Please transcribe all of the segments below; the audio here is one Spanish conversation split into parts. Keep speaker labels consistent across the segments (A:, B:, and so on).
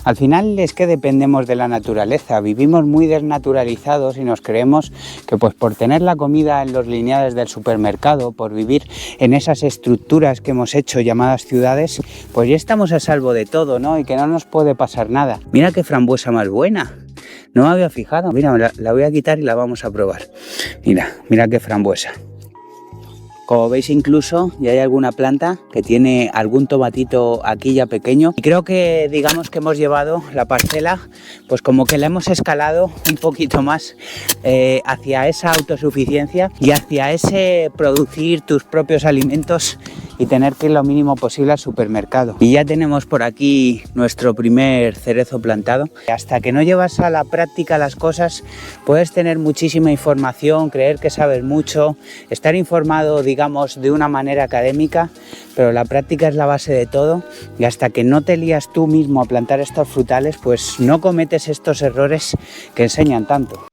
A: Al final es que dependemos de la naturaleza, vivimos muy desnaturalizados y nos creemos que pues por tener la comida en los lineales del supermercado, por vivir en esas estructuras que hemos hecho llamadas ciudades, pues ya estamos a salvo de todo, ¿no? Y que no nos puede pasar nada. Mira qué frambuesa más buena, no me había fijado, mira, la voy a quitar y la vamos a probar. Mira qué frambuesa. Como veis, incluso ya hay alguna planta que tiene algún tomatito aquí ya pequeño, y creo que digamos que hemos llevado la parcela, pues como que la hemos escalado un poquito más hacia esa autosuficiencia y hacia ese producir tus propios alimentos y tener que ir lo mínimo posible al supermercado. Y ya tenemos por aquí nuestro primer cerezo plantado. Hasta que no llevas a la práctica las cosas, puedes tener muchísima información, creer que sabes mucho, estar informado, digamos, de una manera académica, pero la práctica es la base de todo, y hasta que no te lías tú mismo a plantar estos frutales, pues no cometes estos errores que enseñan tanto.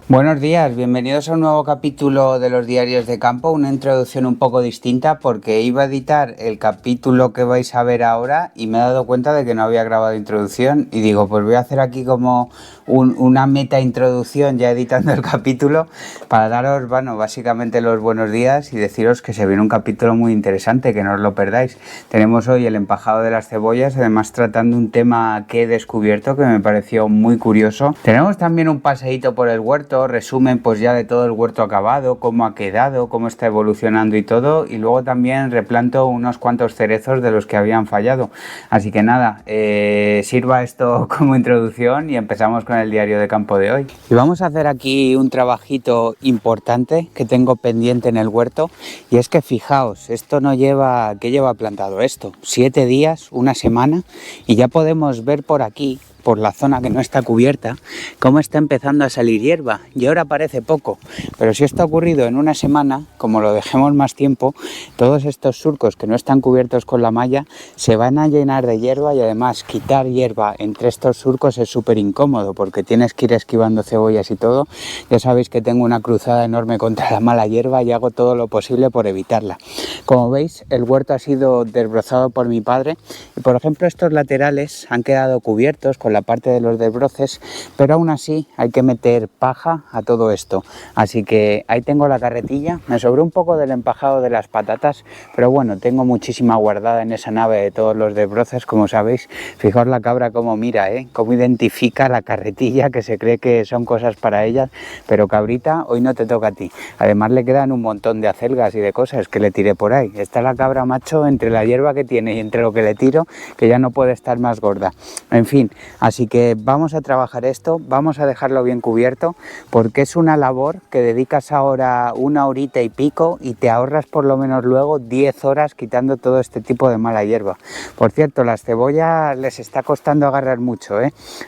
A: Buenos días, bienvenidos a un nuevo capítulo de los diarios de campo, una introducción un poco distinta porque iba a editar el capítulo que vais a ver ahora y me he dado cuenta de que no había grabado introducción y digo, pues voy a hacer aquí como una meta introducción ya editando el capítulo para daros, bueno, básicamente los buenos días y deciros que se viene un capítulo muy interesante, que no os lo perdáis. Tenemos hoy el empajado de las cebollas, además tratando un tema que he descubierto que me pareció muy curioso. Tenemos también un paseíto por el huerto, resumen pues ya de todo el huerto acabado, cómo ha quedado, cómo está evolucionando y todo, y luego también replanto unos cuantos cerezos de los que habían fallado. Así que nada, sirva esto como introducción y empezamos con el diario de campo de hoy. Y vamos a hacer aquí un trabajito importante que tengo pendiente en el huerto, y es que fijaos, esto no lleva, ¿qué lleva plantado esto? 7 días, una semana, y ya podemos ver por aquí, por la zona que no está cubierta, cómo está empezando a salir hierba, y ahora parece poco, pero si esto ha ocurrido en una semana, como lo dejemos más tiempo, todos estos surcos que no están cubiertos con la malla se van a llenar de hierba, y además quitar hierba entre estos surcos es súper incómodo porque tienes que ir esquivando cebollas y todo. Ya sabéis que tengo una cruzada enorme contra la mala hierba y hago todo lo posible por evitarla. Como veis, el huerto ha sido desbrozado por mi padre y, por ejemplo, estos laterales han quedado cubiertos con la parte de los desbroces, pero aún así hay que meter paja a todo esto. Así que ahí tengo la carretilla, me sobró un poco del empajado de las patatas, pero bueno, tengo muchísima guardada en esa nave de todos los desbroces, como sabéis. Fijaos la cabra cómo mira, cómo identifica la carretilla, que se cree que son cosas para ellas, pero cabrita, hoy no te toca a ti. Además le quedan un montón de acelgas y de cosas que le tiré por ahí. Está la cabra macho entre la hierba que tiene y entre lo que le tiro, que ya no puede estar más gorda. En fin, así que vamos a trabajar esto, vamos a dejarlo bien cubierto, porque es una labor que dedicas ahora 1 horita y pico y te ahorras por lo menos luego 10 horas quitando todo este tipo de mala hierba. Por cierto, las cebollas les está costando agarrar mucho,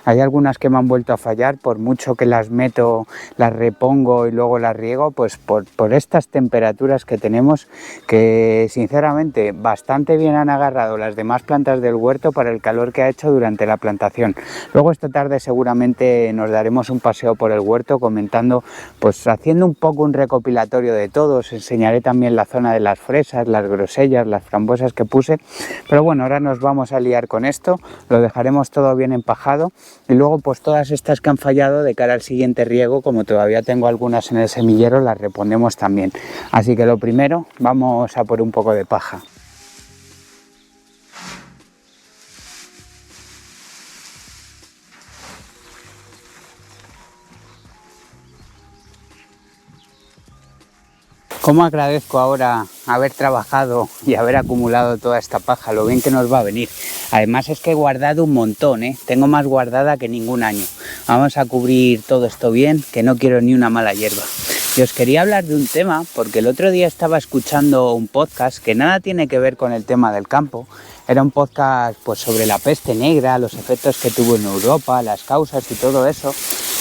A: Hay algunas que me han vuelto a fallar, por mucho que las meto, las repongo y luego las riego, pues por estas temperaturas que tenemos, que sinceramente bastante bien han agarrado las demás plantas del huerto para el calor que ha hecho durante la plantación. Luego esta tarde seguramente nos daremos un paseo por el huerto comentando, pues haciendo un poco un recopilatorio de todo. Os enseñaré también la zona de las fresas, las grosellas, las frambuesas que puse, pero bueno, ahora nos vamos a liar con esto, lo dejaremos todo bien empajado y luego pues todas estas que han fallado de cara al siguiente riego, como todavía tengo algunas en el semillero, las reponemos también. Así que lo primero, vamos a por un poco de paja. ¿Cómo agradezco ahora haber trabajado y haber acumulado toda esta paja? Lo bien que nos va a venir. Además es que he guardado un montón, Tengo más guardada que ningún año. Vamos a cubrir todo esto bien, que no quiero ni una mala hierba. Y os quería hablar de un tema porque el otro día estaba escuchando un podcast que nada tiene que ver con el tema del campo. Era un podcast pues sobre la peste negra, los efectos que tuvo en Europa, las causas y todo eso.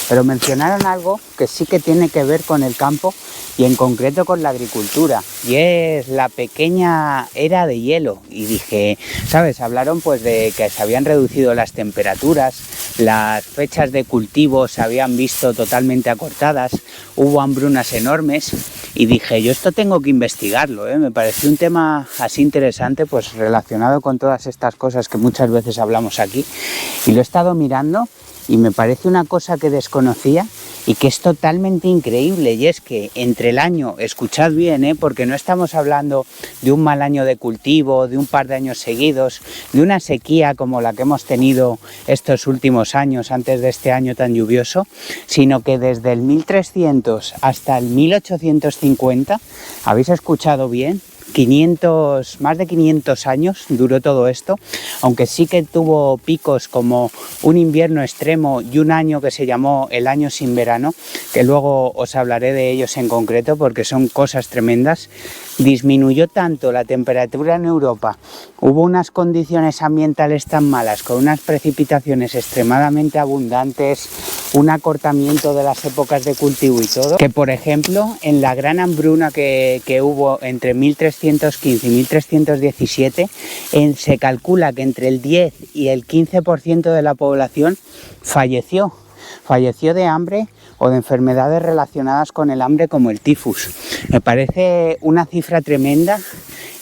A: Pero mencionaron algo que sí que tiene que ver con el campo y en concreto con la agricultura, y es la pequeña era de hielo. Y dije, ¿sabes? Hablaron pues de que se habían reducido las temperaturas, las fechas de cultivo se habían visto totalmente acortadas, hubo hambrunas enormes y dije, yo esto tengo que investigarlo, ¿eh? Me pareció un tema así interesante, pues relacionado con todas estas cosas que muchas veces hablamos aquí, y lo he estado mirando y me parece una cosa que desconocía y que es totalmente increíble, y es que entre el año, escuchad bien, porque no estamos hablando de un mal año de cultivo, de un par de años seguidos, de una sequía como la que hemos tenido estos últimos años antes de este año tan lluvioso, sino que desde el 1300 hasta el 1850, ¿habéis escuchado bien? Más de 500 años duró todo esto, aunque sí que tuvo picos como un invierno extremo y un año que se llamó el año sin verano, que luego os hablaré de ellos en concreto porque son cosas tremendas. Disminuyó tanto la temperatura en Europa, hubo unas condiciones ambientales tan malas, con unas precipitaciones extremadamente abundantes, un acortamiento de las épocas de cultivo y todo, que por ejemplo en la gran hambruna que hubo entre 1315 y 1317, se calcula que entre el 10 y el 15% de la población falleció de hambre o de enfermedades relacionadas con el hambre como el tifus. Me parece una cifra tremenda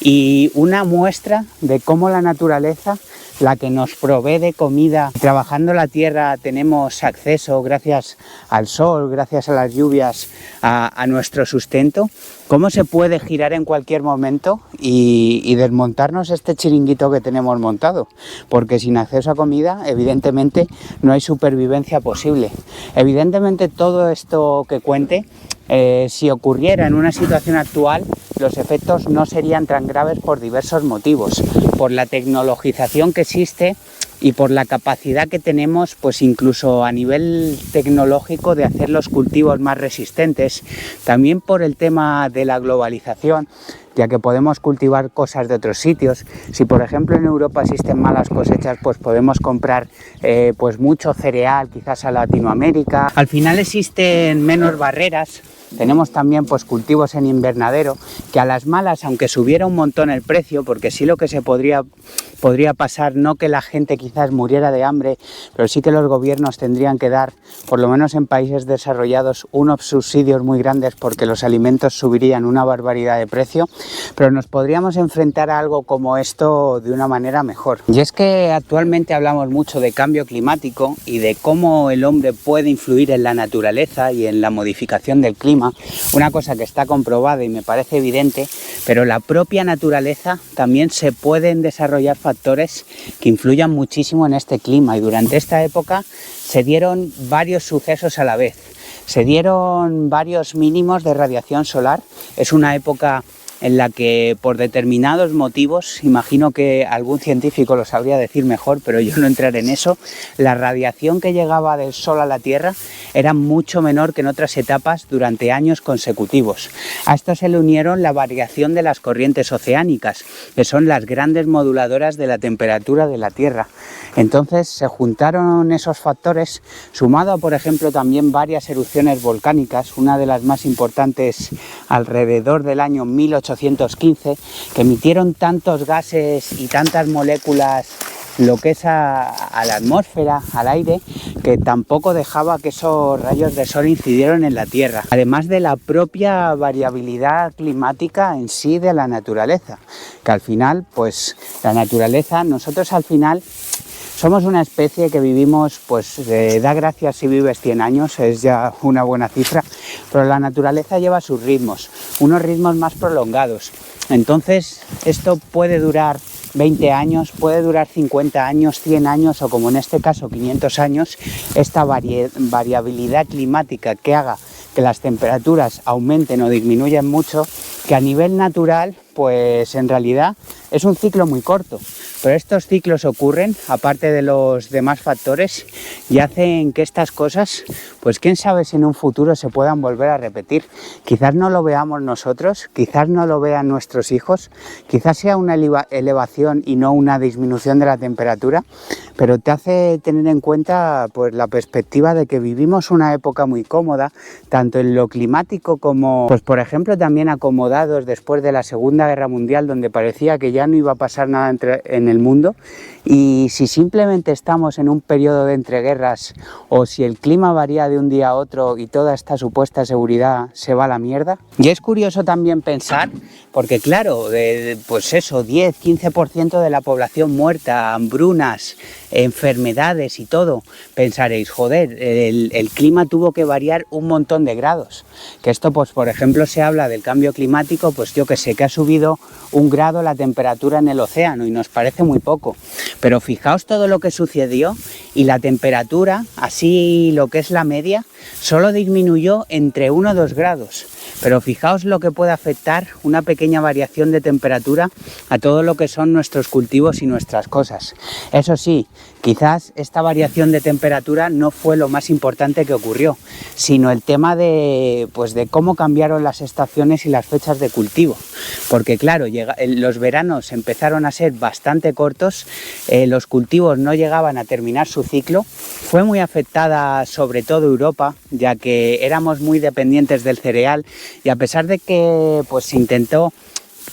A: y una muestra de cómo la naturaleza, la que nos provee de comida, trabajando la tierra tenemos acceso gracias al sol, gracias a las lluvias, a nuestro sustento, cómo se puede girar en cualquier momento y desmontarnos este chiringuito que tenemos montado, porque sin acceso a comida evidentemente no hay supervivencia posible. Evidentemente todo esto que cuente, si ocurriera en una situación actual, los efectos no serían tan graves por diversos motivos, por la tecnologización que existe y por la capacidad que tenemos, pues incluso a nivel tecnológico, de hacer los cultivos más resistentes, también por el tema de la globalización, ya que podemos cultivar cosas de otros sitios. Si por ejemplo en Europa existen malas cosechas, pues podemos comprar pues mucho cereal quizás a Latinoamérica. Al final existen menos barreras. Tenemos también pues cultivos en invernadero, que a las malas, aunque subiera un montón el precio, porque sí lo que se podría pasar, no que la gente quizás muriera de hambre, pero sí que los gobiernos tendrían que dar, por lo menos en países desarrollados, unos subsidios muy grandes porque los alimentos subirían una barbaridad de precio, pero nos podríamos enfrentar a algo como esto de una manera mejor. Y es que actualmente hablamos mucho de cambio climático y de cómo el hombre puede influir en la naturaleza y en la modificación del clima, una cosa que está comprobada y me parece evidente, pero la propia naturaleza también se pueden desarrollar factores que influyan muchísimo en este clima, y durante esta época se dieron varios sucesos a la vez. Se dieron varios mínimos de radiación solar. Es una época en la que por determinados motivos, imagino que algún científico lo sabría decir mejor, pero yo no entraré en eso, la radiación que llegaba del Sol a la Tierra era mucho menor que en otras etapas durante años consecutivos. A esto se le unieron la variación de las corrientes oceánicas, que son las grandes moduladoras de la temperatura de la Tierra. Entonces se juntaron esos factores, sumado a, por ejemplo, también varias erupciones volcánicas, una de las más importantes alrededor del año 1815, que emitieron tantos gases y tantas moléculas, lo que es a la atmósfera, al aire, que tampoco dejaba que esos rayos de sol incidieran en la Tierra, además de la propia variabilidad climática en sí de la naturaleza, que al final, pues la naturaleza, nosotros al final somos una especie que vivimos, pues da gracias si vives 100 años, es ya una buena cifra, pero la naturaleza lleva sus ritmos, unos ritmos más prolongados. Entonces esto puede durar 20 años, puede durar 50 años, 100 años o, como en este caso, 500 años, esta variabilidad climática que haga que las temperaturas aumenten o disminuyan mucho, que a nivel natural, pues en realidad es un ciclo muy corto, pero estos ciclos ocurren, aparte de los demás factores, y hacen que estas cosas, pues quién sabe si en un futuro se puedan volver a repetir. Quizás no lo veamos nosotros, quizás no lo vean nuestros hijos, quizás sea una elevación y no una disminución de la temperatura, pero te hace tener en cuenta pues la perspectiva de que vivimos una época muy cómoda, tanto en lo climático como, pues por ejemplo, también acomodados después de la Segunda Guerra Mundial, donde parecía que ya no iba a pasar nada en el mundo. Y si simplemente estamos en un periodo de entreguerras, o si el clima varía de un día a otro y toda esta supuesta seguridad se va a la mierda. Y es curioso también pensar, porque claro, pues eso, 10-15% de la población muerta, hambrunas, enfermedades y todo, pensaréis, joder, el clima tuvo que variar un montón de grados. Que esto, pues por ejemplo, se habla del cambio climático, pues yo que sé, que ha subido 1 grado la temperatura en el océano y nos parece muy poco. Pero fijaos todo lo que sucedió y la temperatura, así lo que es la media, solo disminuyó entre 1 o 2 grados. Pero fijaos lo que puede afectar una pequeña variación de temperatura a todo lo que son nuestros cultivos y nuestras cosas. Eso sí, quizás esta variación de temperatura no fue lo más importante que ocurrió, sino el tema de cómo cambiaron las estaciones y las fechas de cultivo. Porque claro, los veranos empezaron a ser bastante cortos, los cultivos no llegaban a terminar su ciclo. Fue muy afectada sobre todo Europa, ya que éramos muy dependientes del cereal, y a pesar de que pues se intentó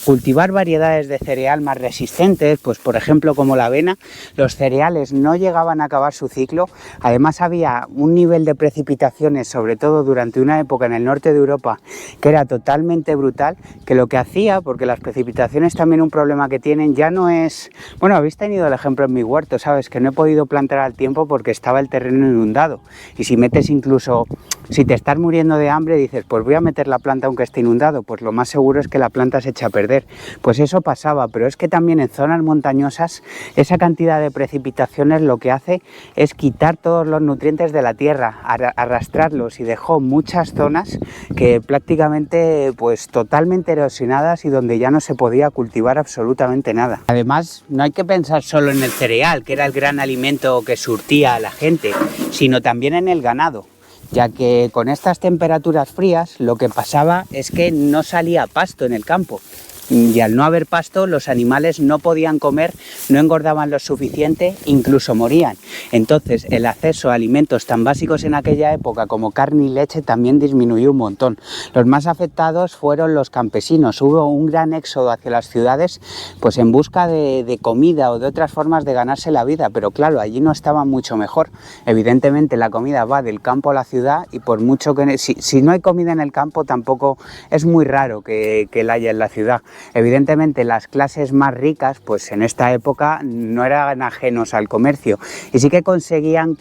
A: cultivar variedades de cereal más resistentes, pues por ejemplo como la avena, los cereales no llegaban a acabar su ciclo. Además había un nivel de precipitaciones, sobre todo durante una época en el norte de Europa, que era totalmente brutal, que lo que hacía, porque las precipitaciones también un problema que tienen ya no es... Bueno, habéis tenido el ejemplo en mi huerto, ¿sabes? Que no he podido plantar al tiempo porque estaba el terreno inundado, y si metes incluso... Si te estás muriendo de hambre y dices, pues voy a meter la planta aunque esté inundado, pues lo más seguro es que la planta se eche a perder. Pues eso pasaba, pero es que también en zonas montañosas esa cantidad de precipitaciones lo que hace es quitar todos los nutrientes de la tierra, arrastrarlos, y dejó muchas zonas que prácticamente pues totalmente erosionadas y donde ya no se podía cultivar absolutamente nada. Además, no hay que pensar solo en el cereal, que era el gran alimento que surtía a la gente, sino también en el ganado, ya que con estas temperaturas frías lo que pasaba es que no salía pasto en el campo. Y al no haber pasto, los animales no podían comer, no engordaban lo suficiente, incluso morían. Entonces el acceso a alimentos tan básicos en aquella época como carne y leche también disminuyó un montón. Los más afectados fueron los campesinos. Hubo un gran éxodo hacia las ciudades, pues en busca de comida o de otras formas de ganarse la vida, pero claro, allí no estaba mucho mejor. Evidentemente la comida va del campo a la ciudad, y por mucho que si no hay comida en el campo, tampoco es muy raro que la haya en la ciudad. Evidentemente las clases más ricas pues en esta época no eran ajenos al comercio, y sí que conseguían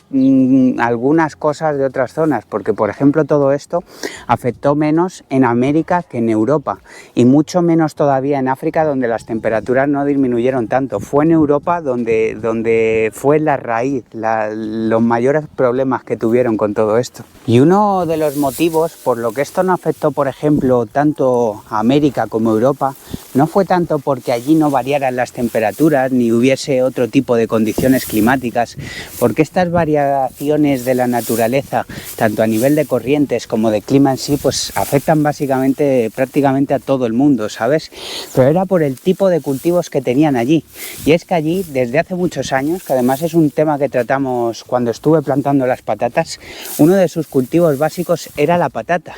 A: algunas cosas de otras zonas, porque por ejemplo todo esto afectó menos en América que en Europa, y mucho menos todavía en África, donde las temperaturas no disminuyeron tanto. Fue en Europa donde fue la raíz, los mayores problemas que tuvieron con todo esto. Y uno de los motivos por lo que esto no afectó, por ejemplo, tanto a América como a Europa, no fue tanto porque allí no variaran las temperaturas ni hubiese otro tipo de condiciones climáticas, porque estas variaciones de la naturaleza, tanto a nivel de corrientes como de clima en sí, pues afectan básicamente prácticamente a todo el mundo, ¿sabes? Pero era por el tipo de cultivos que tenían allí. Y es que allí, desde hace muchos años, que además es un tema que tratamos cuando estuve plantando las patatas, uno de sus cultivos básicos era la patata,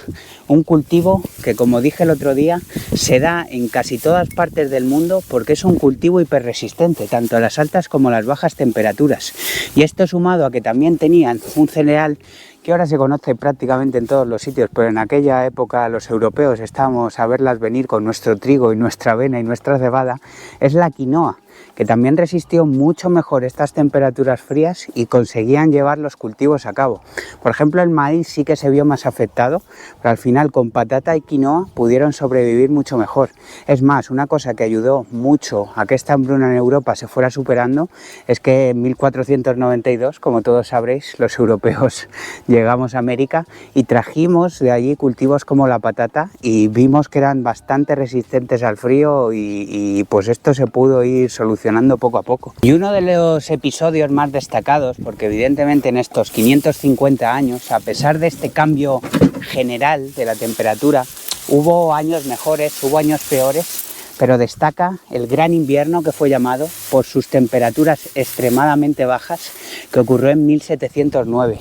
A: un cultivo que, como dije el otro día, se da en casi todas partes del mundo porque es un cultivo hiperresistente, tanto a las altas como a las bajas temperaturas. Y esto sumado a que también tenían un cereal que ahora se conoce prácticamente en todos los sitios, pero en aquella época los europeos estábamos a verlas venir con nuestro trigo y nuestra avena y nuestra cebada, es la quinoa. que también resistió mucho mejor estas temperaturas frías y conseguían llevar los cultivos a cabo. Por ejemplo, el maíz sí que se vio más afectado, pero al final con patata y quinoa pudieron sobrevivir mucho mejor. Es más, una cosa que ayudó mucho a que esta hambruna en Europa se fuera superando es que en 1492, como todos sabréis, los europeos llegamos a América y trajimos de allí cultivos como la patata y vimos que eran bastante resistentes al frío y pues esto se pudo ir solucionando poco a poco. Y uno de los episodios más destacados, porque evidentemente en estos 550 años, a pesar de este cambio general de la temperatura, hubo años mejores, hubo años peores, pero destaca el gran invierno que fue llamado por sus temperaturas extremadamente bajas que ocurrió en 1709.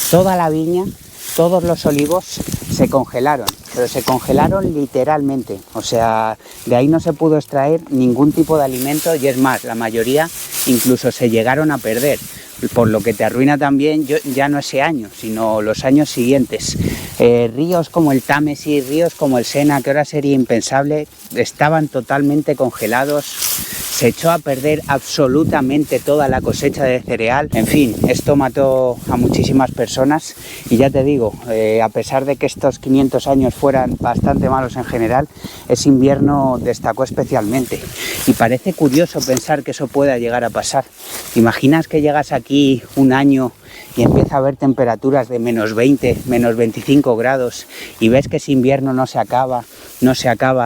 A: Toda la viña, todos los olivos se congelaron, pero se congelaron literalmente, o sea, de ahí no se pudo extraer ningún tipo de alimento y es más, la mayoría incluso se llegaron a perder, por lo que te arruina también ya no ese año, sino los años siguientes. Ríos como el Támesis, ríos como el Sena, que ahora sería impensable, estaban totalmente congelados, se echó a perder absolutamente toda la cosecha de cereal. En fin, esto mató a muchísimas personas y ya te digo, a pesar de que estos 500 años fueran bastante malos en general, ese invierno destacó especialmente. Y parece curioso pensar que eso pueda llegar a pasar. ¿Te imaginas que llegas aquí un año y empieza a haber temperaturas de menos 20, menos 25 grados y ves que ese invierno no se acaba,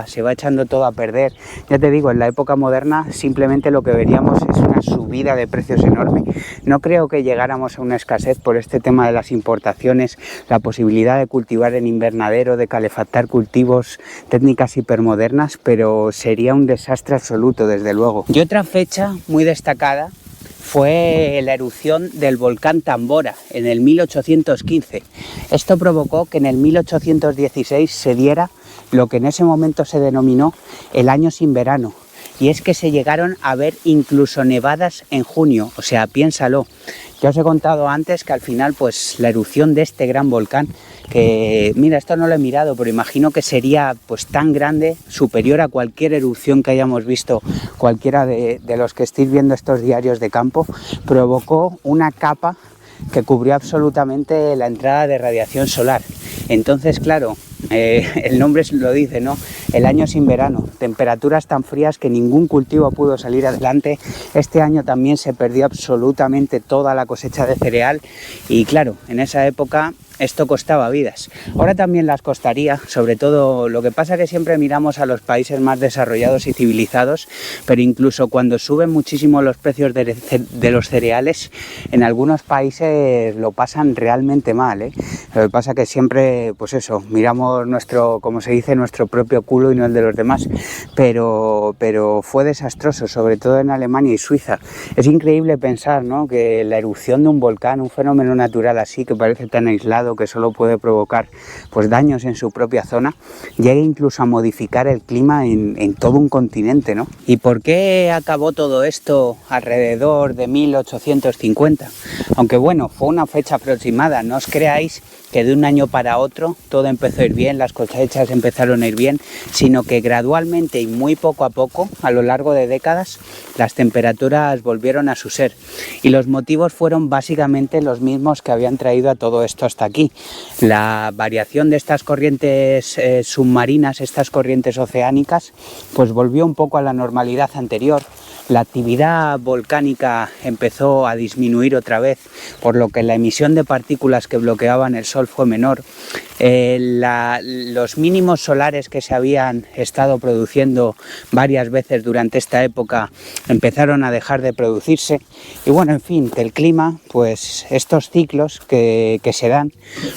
A: se va echando todo a perder? Ya te digo, en la época moderna simplemente lo que veríamos es una subida de precios enorme. No creo que llegáramos a una escasez por este tema de las importaciones, la posibilidad de cultivar en invernadero, de calefactar cultivos, técnicas hipermodernas, pero sería un desastre absoluto, desde luego. Y otra fecha muy destacada fue la erupción del volcán Tambora en el 1815. Esto provocó que en el 1816 se diera lo que en ese momento se denominó el año sin verano. Y es que se llegaron a ver incluso nevadas en junio, o sea, piénsalo. Ya os he contado antes que al final, pues la erupción de este gran volcán, que mira, esto no lo he mirado, pero imagino que sería pues tan grande, superior a cualquier erupción que hayamos visto, cualquiera de los que estéis viendo estos diarios de campo, provocó una capa que cubrió absolutamente la entrada de radiación solar. Entonces, claro, el nombre lo dice, ¿no? El año sin verano, temperaturas tan frías que ningún cultivo pudo salir adelante. Este año también se perdió absolutamente toda la cosecha de cereal y claro, en esa época esto costaba vidas. Ahora también las costaría, sobre todo lo que pasa que siempre miramos a los países más desarrollados y civilizados, pero incluso cuando suben muchísimo los precios de los cereales, en algunos países lo pasan realmente mal, ¿eh? Lo que pasa que siempre, pues eso, miramos nuestro, como se dice, nuestro propio culo y no el de los demás, pero fue desastroso, sobre todo en Alemania y Suiza. Es increíble pensar, ¿no?, que la erupción de un volcán, un fenómeno natural así que parece tan aislado, que solo puede provocar pues daños en su propia zona, llegue incluso a modificar el clima en todo un continente, ¿no? ¿Y por qué acabó todo esto alrededor de 1850? Aunque bueno, fue una fecha aproximada, no os creáis que de un año para otro todo empezó a ir bien, las cosechas empezaron a ir bien, sino que gradualmente y muy poco a poco, a lo largo de décadas, las temperaturas volvieron a su ser. Y los motivos fueron básicamente los mismos que habían traído a todo esto hasta aquí. La variación de estas corrientes submarinas, estas corrientes oceánicas, pues volvió un poco a la normalidad anterior. La actividad volcánica empezó a disminuir otra vez, por lo que la emisión de partículas que bloqueaban el Sol fue menor. Los mínimos solares que se habían estado produciendo varias veces durante esta época empezaron a dejar de producirse. Y bueno, en fin, que el clima, pues estos ciclos que se dan,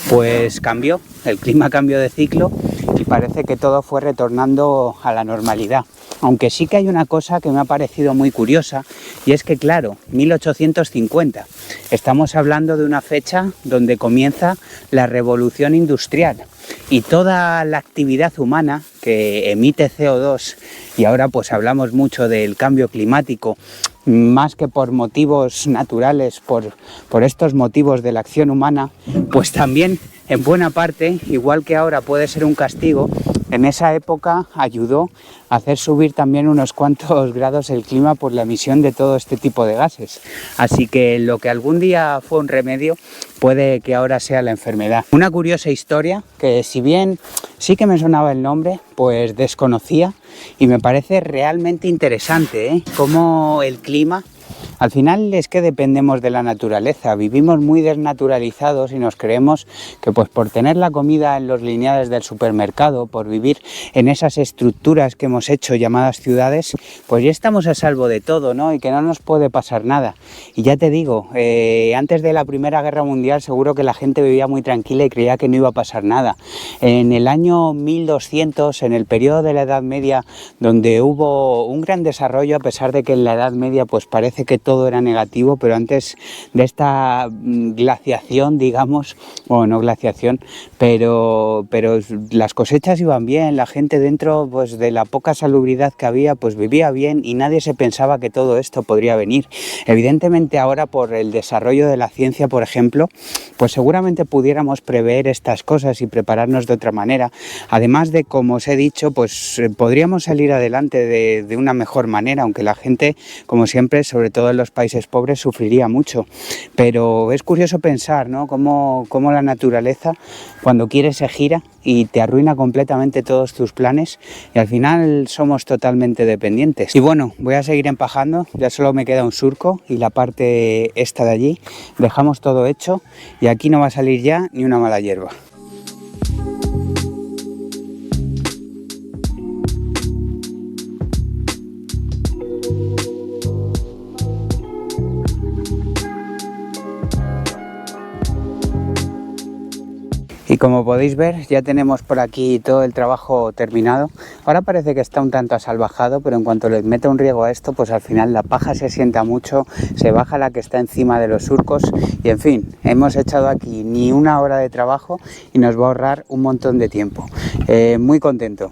A: pues cambió. El clima cambió de ciclo y parece que todo fue retornando a la normalidad. Aunque sí que hay una cosa que me ha parecido muy curiosa, y es que claro, 1850, estamos hablando de una fecha donde comienza la revolución industrial y toda la actividad humana que emite CO2, y ahora pues hablamos mucho del cambio climático, más que por motivos naturales, por estos motivos de la acción humana, pues también en buena parte, igual que ahora puede ser un castigo, en esa época ayudó a hacer subir también unos cuantos grados el clima por la emisión de todo este tipo de gases. Así que lo que algún día fue un remedio puede que ahora sea la enfermedad. Una curiosa historia que, si bien sí que me sonaba el nombre, pues desconocía, y me parece realmente interesante, cómo el clima, al final es que dependemos de la naturaleza, vivimos muy desnaturalizados y nos creemos que pues por tener la comida en los lineales del supermercado, por vivir en esas estructuras que hemos hecho llamadas ciudades, pues ya estamos a salvo de todo, ¿no? Y que no nos puede pasar nada. Y ya te digo, antes de la Primera Guerra Mundial seguro que la gente vivía muy tranquila y creía que no iba a pasar nada. En el año 1200, en el periodo de la Edad Media, donde hubo un gran desarrollo, a pesar de que en la Edad Media pues parece que todo era negativo, pero antes de esta glaciación, digamos, bueno, no glaciación, pero las cosechas iban bien, la gente dentro pues de la poca salubridad que había pues vivía bien y nadie se pensaba que todo esto podría venir. Evidentemente ahora, por el desarrollo de la ciencia, por ejemplo, pues seguramente pudiéramos prever estas cosas y prepararnos de otra manera, además de, como os he dicho, pues podríamos salir adelante de una mejor manera, aunque la gente, como siempre, sobre todo en los países pobres, sufriría mucho. Pero es curioso pensar, ¿no? Cómo la naturaleza, cuando quiere, se gira y te arruina completamente todos tus planes, y al final somos totalmente dependientes. Y bueno, voy a seguir empajando, ya solo me queda un surco y la parte esta de allí, dejamos todo hecho y aquí no va a salir ya ni una mala hierba. Y como podéis ver, ya tenemos por aquí todo el trabajo terminado. Ahora parece que está un tanto asalvajado, pero en cuanto le meta un riego a esto, pues al final la paja se sienta mucho, se baja la que está encima de los surcos y, en fin, hemos echado aquí ni una hora de trabajo y nos va a ahorrar un montón de tiempo. Muy contento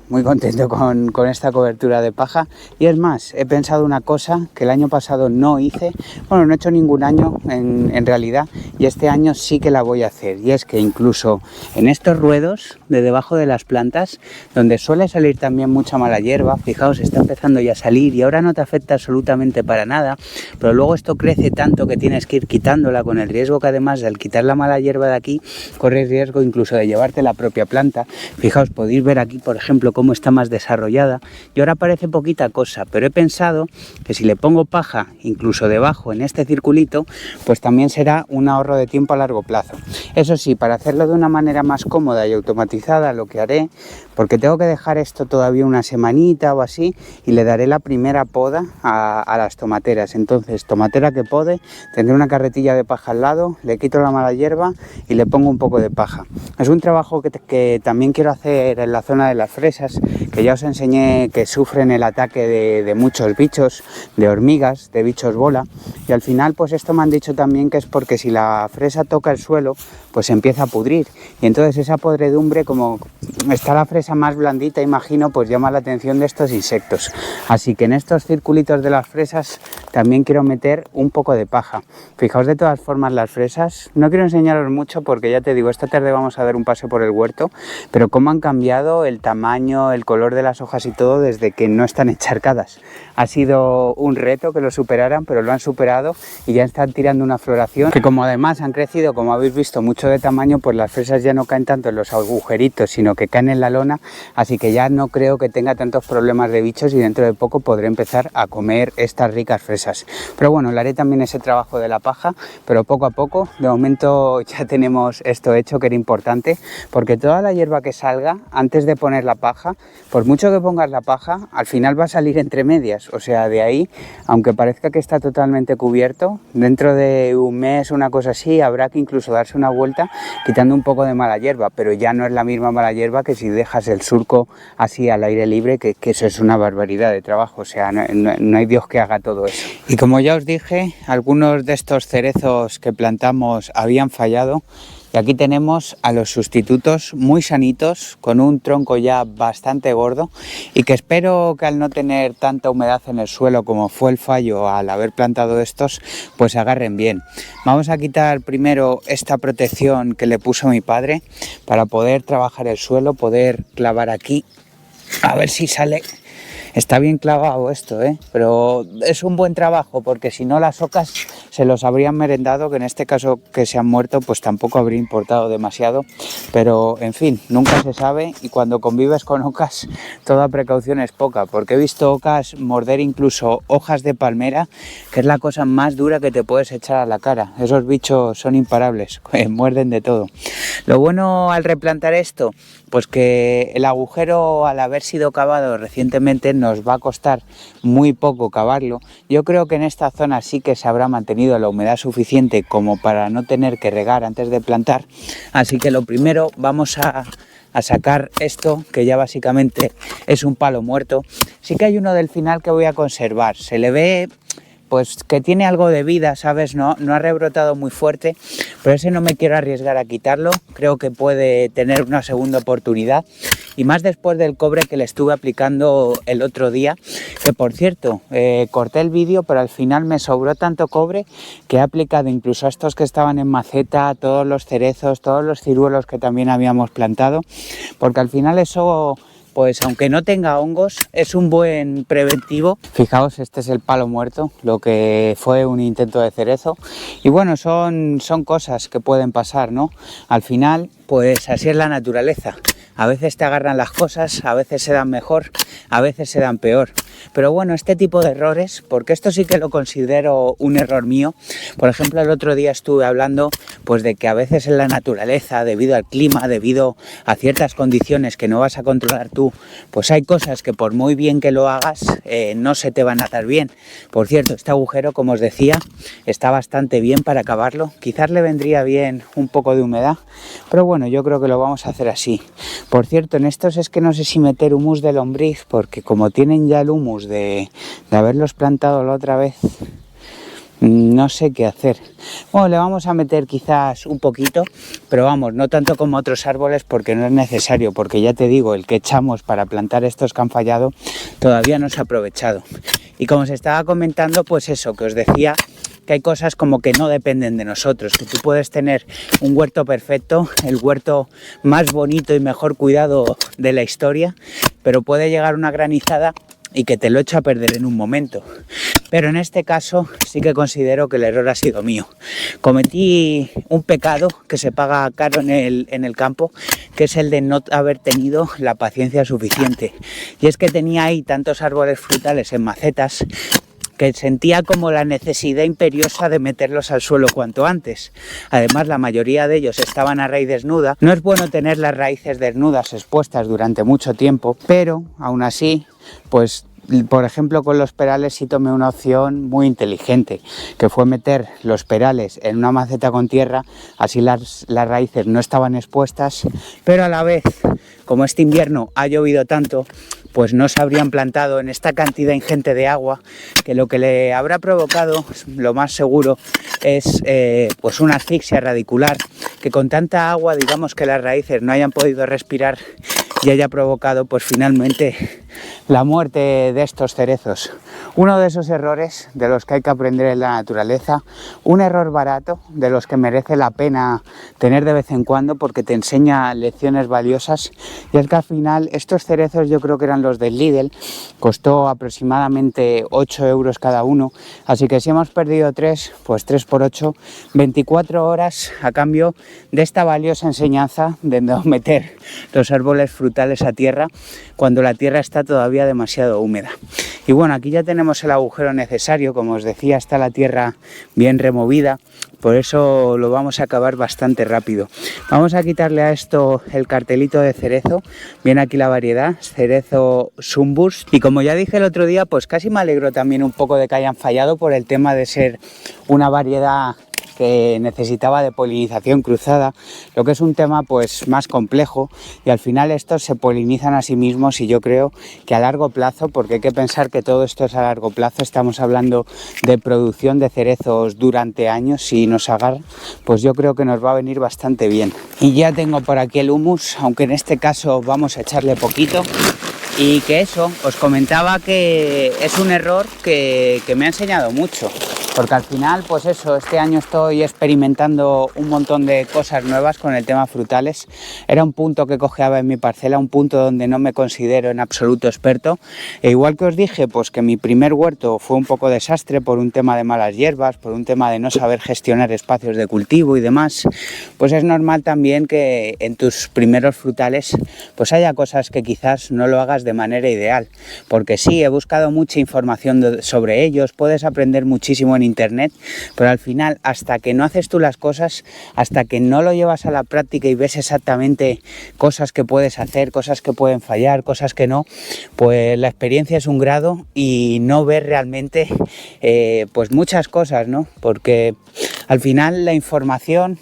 A: con esta cobertura de paja. Y es más, he pensado una cosa que el año pasado no hice, bueno, no he hecho ningún año en realidad, y este año sí que la voy a hacer, y es que incluso en estos ruedos de debajo de las plantas, donde suele salir también mucha mala hierba, fijaos, está empezando ya a salir y ahora no te afecta absolutamente para nada, pero luego esto crece tanto que tienes que ir quitándola, con el riesgo que además de al quitar la mala hierba de aquí, corres riesgo incluso de llevarte la propia planta. Fijaos, podéis ver aquí, por ejemplo, cómo está más desarrollada, y ahora parece poquita cosa, pero he pensado que si le pongo paja incluso debajo en este circulito, pues también será un ahorro de tiempo a largo plazo. Eso sí, para hacerlo de una manera más cómoda y automatizada, lo que haré, porque tengo que dejar esto todavía una semanita o así, y le daré la primera poda a las tomateras. Entonces, tomatera que pode, tendré una carretilla de paja al lado, le quito la mala hierba y le pongo un poco de paja. Es un trabajo que también quiero hacer en la zona de las fresas, que ya os enseñé que sufren el ataque de muchos bichos, de hormigas, de bichos bola, y al final pues esto me han dicho también que es porque si la fresa toca el suelo, pues se empieza a pudrir, y entonces esa podredumbre, como está la fresa más blandita, imagino, pues llama la atención de estos insectos. Así que en estos circulitos de las fresas también quiero meter un poco de paja. Fijaos de todas formas las fresas, no quiero enseñaros mucho porque ya te digo, esta tarde vamos a dar un paseo por el huerto, pero cómo han cambiado el tamaño, el color de las hojas y todo desde que no están encharcadas. Ha sido un reto que lo superaran, pero lo han superado y ya están tirando una floración que, como además han crecido, como habéis visto, mucho de tamaño, pues las fresas ya no caen tanto en los agujeritos, sino que caen en la lona, así que ya no creo que tenga tantos problemas de bichos y dentro de poco podré empezar a comer estas ricas fresas. Pero bueno, le haré también ese trabajo de la paja, pero poco a poco. De momento ya tenemos esto hecho, que era importante, porque toda la hierba que salga antes de poner la paja, por mucho que pongas la paja, al final va a salir entre medias, o sea, de ahí, aunque parezca que está totalmente cubierto, dentro de un mes, una cosa así, habrá que incluso darse una vuelta quitando un poco de mala hierba, pero ya no es la misma mala hierba que si dejas el surco así al aire libre, que eso es una barbaridad de trabajo, o sea, no hay Dios que haga todo eso. Y como ya os dije, algunos de estos cerezos que plantamos habían fallado, y aquí tenemos a los sustitutos muy sanitos, con un tronco ya bastante gordo, y que espero que al no tener tanta humedad en el suelo como fue el fallo al haber plantado estos, pues se agarren bien. Vamos a quitar primero esta protección que le puso mi padre para poder trabajar el suelo, poder clavar aquí A ver si sale. Está bien clavado esto, pero es un buen trabajo, porque si no las ocas se los habrían merendado, que en este caso que se han muerto pues tampoco habría importado demasiado, pero en fin, nunca se sabe, y cuando convives con ocas toda precaución es poca, porque he visto ocas morder incluso hojas de palmera, que es la cosa más dura que te puedes echar a la cara. Esos bichos son imparables, muerden de todo. Lo bueno al replantar esto, pues que el agujero, al haber sido cavado recientemente, nos va a costar muy poco cavarlo. Yo creo que en esta zona sí que se habrá mantenido la humedad suficiente como para no tener que regar antes de plantar. Así que lo primero vamos a sacar esto, que ya básicamente es un palo muerto. Sí que hay uno del final que voy a conservar. Se le ve pues que tiene algo de vida, ¿sabes? No ha rebrotado muy fuerte, pero ese no me quiero arriesgar a quitarlo. Creo que puede tener una segunda oportunidad, y más después del cobre que le estuve aplicando el otro día, que por cierto, corté el vídeo, pero al final me sobró tanto cobre que he aplicado incluso a estos que estaban en maceta, todos los cerezos, todos los ciruelos que también habíamos plantado, porque al final eso, pues aunque no tenga hongos, es un buen preventivo. Fijaos, este es el palo muerto, lo que fue un intento de cerezo. Y bueno, son cosas que pueden pasar, ¿no? Al final, pues así es la naturaleza. A veces te agarran las cosas, a veces se dan mejor, a veces se dan peor. Pero bueno, este tipo de errores, porque esto sí que lo considero un error mío. Por ejemplo, el otro día estuve hablando pues de que a veces en la naturaleza, debido al clima, debido a ciertas condiciones que no vas a controlar tú, pues hay cosas que por muy bien que lo hagas, no se te van a dar bien. Por cierto, este agujero, como os decía, está bastante bien para acabarlo. Quizás le vendría bien un poco de humedad, pero bueno, yo creo que lo vamos a hacer así. Por cierto, en estos es que no sé si meter humus de lombriz, porque como tienen ya el humus de haberlos plantado la otra vez, no sé qué hacer. Bueno, le vamos a meter quizás un poquito, pero vamos, no tanto como otros árboles, porque no es necesario, porque ya te digo, el que echamos para plantar estos que han fallado todavía no se ha aprovechado. Y como os estaba comentando, pues eso, que os decía, que hay cosas como que no dependen de nosotros, que tú puedes tener un huerto perfecto, el huerto más bonito y mejor cuidado de la historia, pero puede llegar una granizada y que te lo echa a perder en un momento. Pero en este caso sí que considero que el error ha sido mío. Cometí un pecado que se paga caro en el campo, que es el de no haber tenido la paciencia suficiente. Y es que tenía ahí tantos árboles frutales en macetas que sentía como la necesidad imperiosa de meterlos al suelo cuanto antes. Además, la mayoría de ellos estaban a raíz desnuda. No es bueno tener las raíces desnudas expuestas durante mucho tiempo, pero aún así, pues por ejemplo, con los perales sí tomé una opción muy inteligente, que fue meter los perales en una maceta con tierra, así las raíces no estaban expuestas, pero a la vez, como este invierno ha llovido tanto, pues no se habrían plantado en esta cantidad ingente de agua, que lo que le habrá provocado, lo más seguro, es pues una asfixia radicular, que con tanta agua, digamos, que las raíces no hayan podido respirar y haya provocado pues finalmente la muerte de estos cerezos. Uno de esos errores de los que hay que aprender en la naturaleza, un error barato de los que merece la pena tener de vez en cuando porque te enseña lecciones valiosas. Y es que al final estos cerezos, yo creo que eran los del Lidl, costó aproximadamente 8 euros cada uno, así que si hemos perdido 3, pues 3 por 8, 24 horas a cambio de esta valiosa enseñanza de no meter los árboles frutales a tierra cuando la tierra está todavía demasiado húmeda. Y bueno, aquí ya tenemos el agujero necesario, como os decía, está la tierra bien removida, por eso lo vamos a acabar bastante rápido. Vamos a quitarle a esto el cartelito de cerezo, viene aquí la variedad, cerezo Sunburst, y como ya dije el otro día, pues casi me alegro también un poco de que hayan fallado por el tema de ser una variedad que necesitaba de polinización cruzada, lo que es un tema pues más complejo, y al final estos se polinizan a sí mismos, y yo creo que a largo plazo, porque hay que pensar que todo esto es a largo plazo, estamos hablando de producción de cerezos durante años, si nos agarra, pues yo creo que nos va a venir bastante bien. Y ya tengo por aquí el humus, aunque en este caso vamos a echarle poquito. Y que eso, os comentaba que es un error que me ha enseñado mucho. porque al final, pues eso, este año estoy experimentando un montón de cosas nuevas con el tema frutales. Era un punto que cojeaba en mi parcela, un punto donde no me considero en absoluto experto. E igual que os dije, pues que mi primer huerto fue un poco desastre por un tema de malas hierbas, por un tema de no saber gestionar espacios de cultivo y demás, pues es normal también que en tus primeros frutales pues haya cosas que quizás no lo hagas de manera ideal. Porque sí, he buscado mucha información sobre ellos, puedes aprender muchísimo en internet, pero al final, hasta que no haces tú las cosas, hasta que no lo llevas a la práctica y ves exactamente cosas que puedes hacer, cosas que pueden fallar, cosas que no, pues la experiencia es un grado y no ves realmente pues muchas cosas, ¿no? Porque al final la información,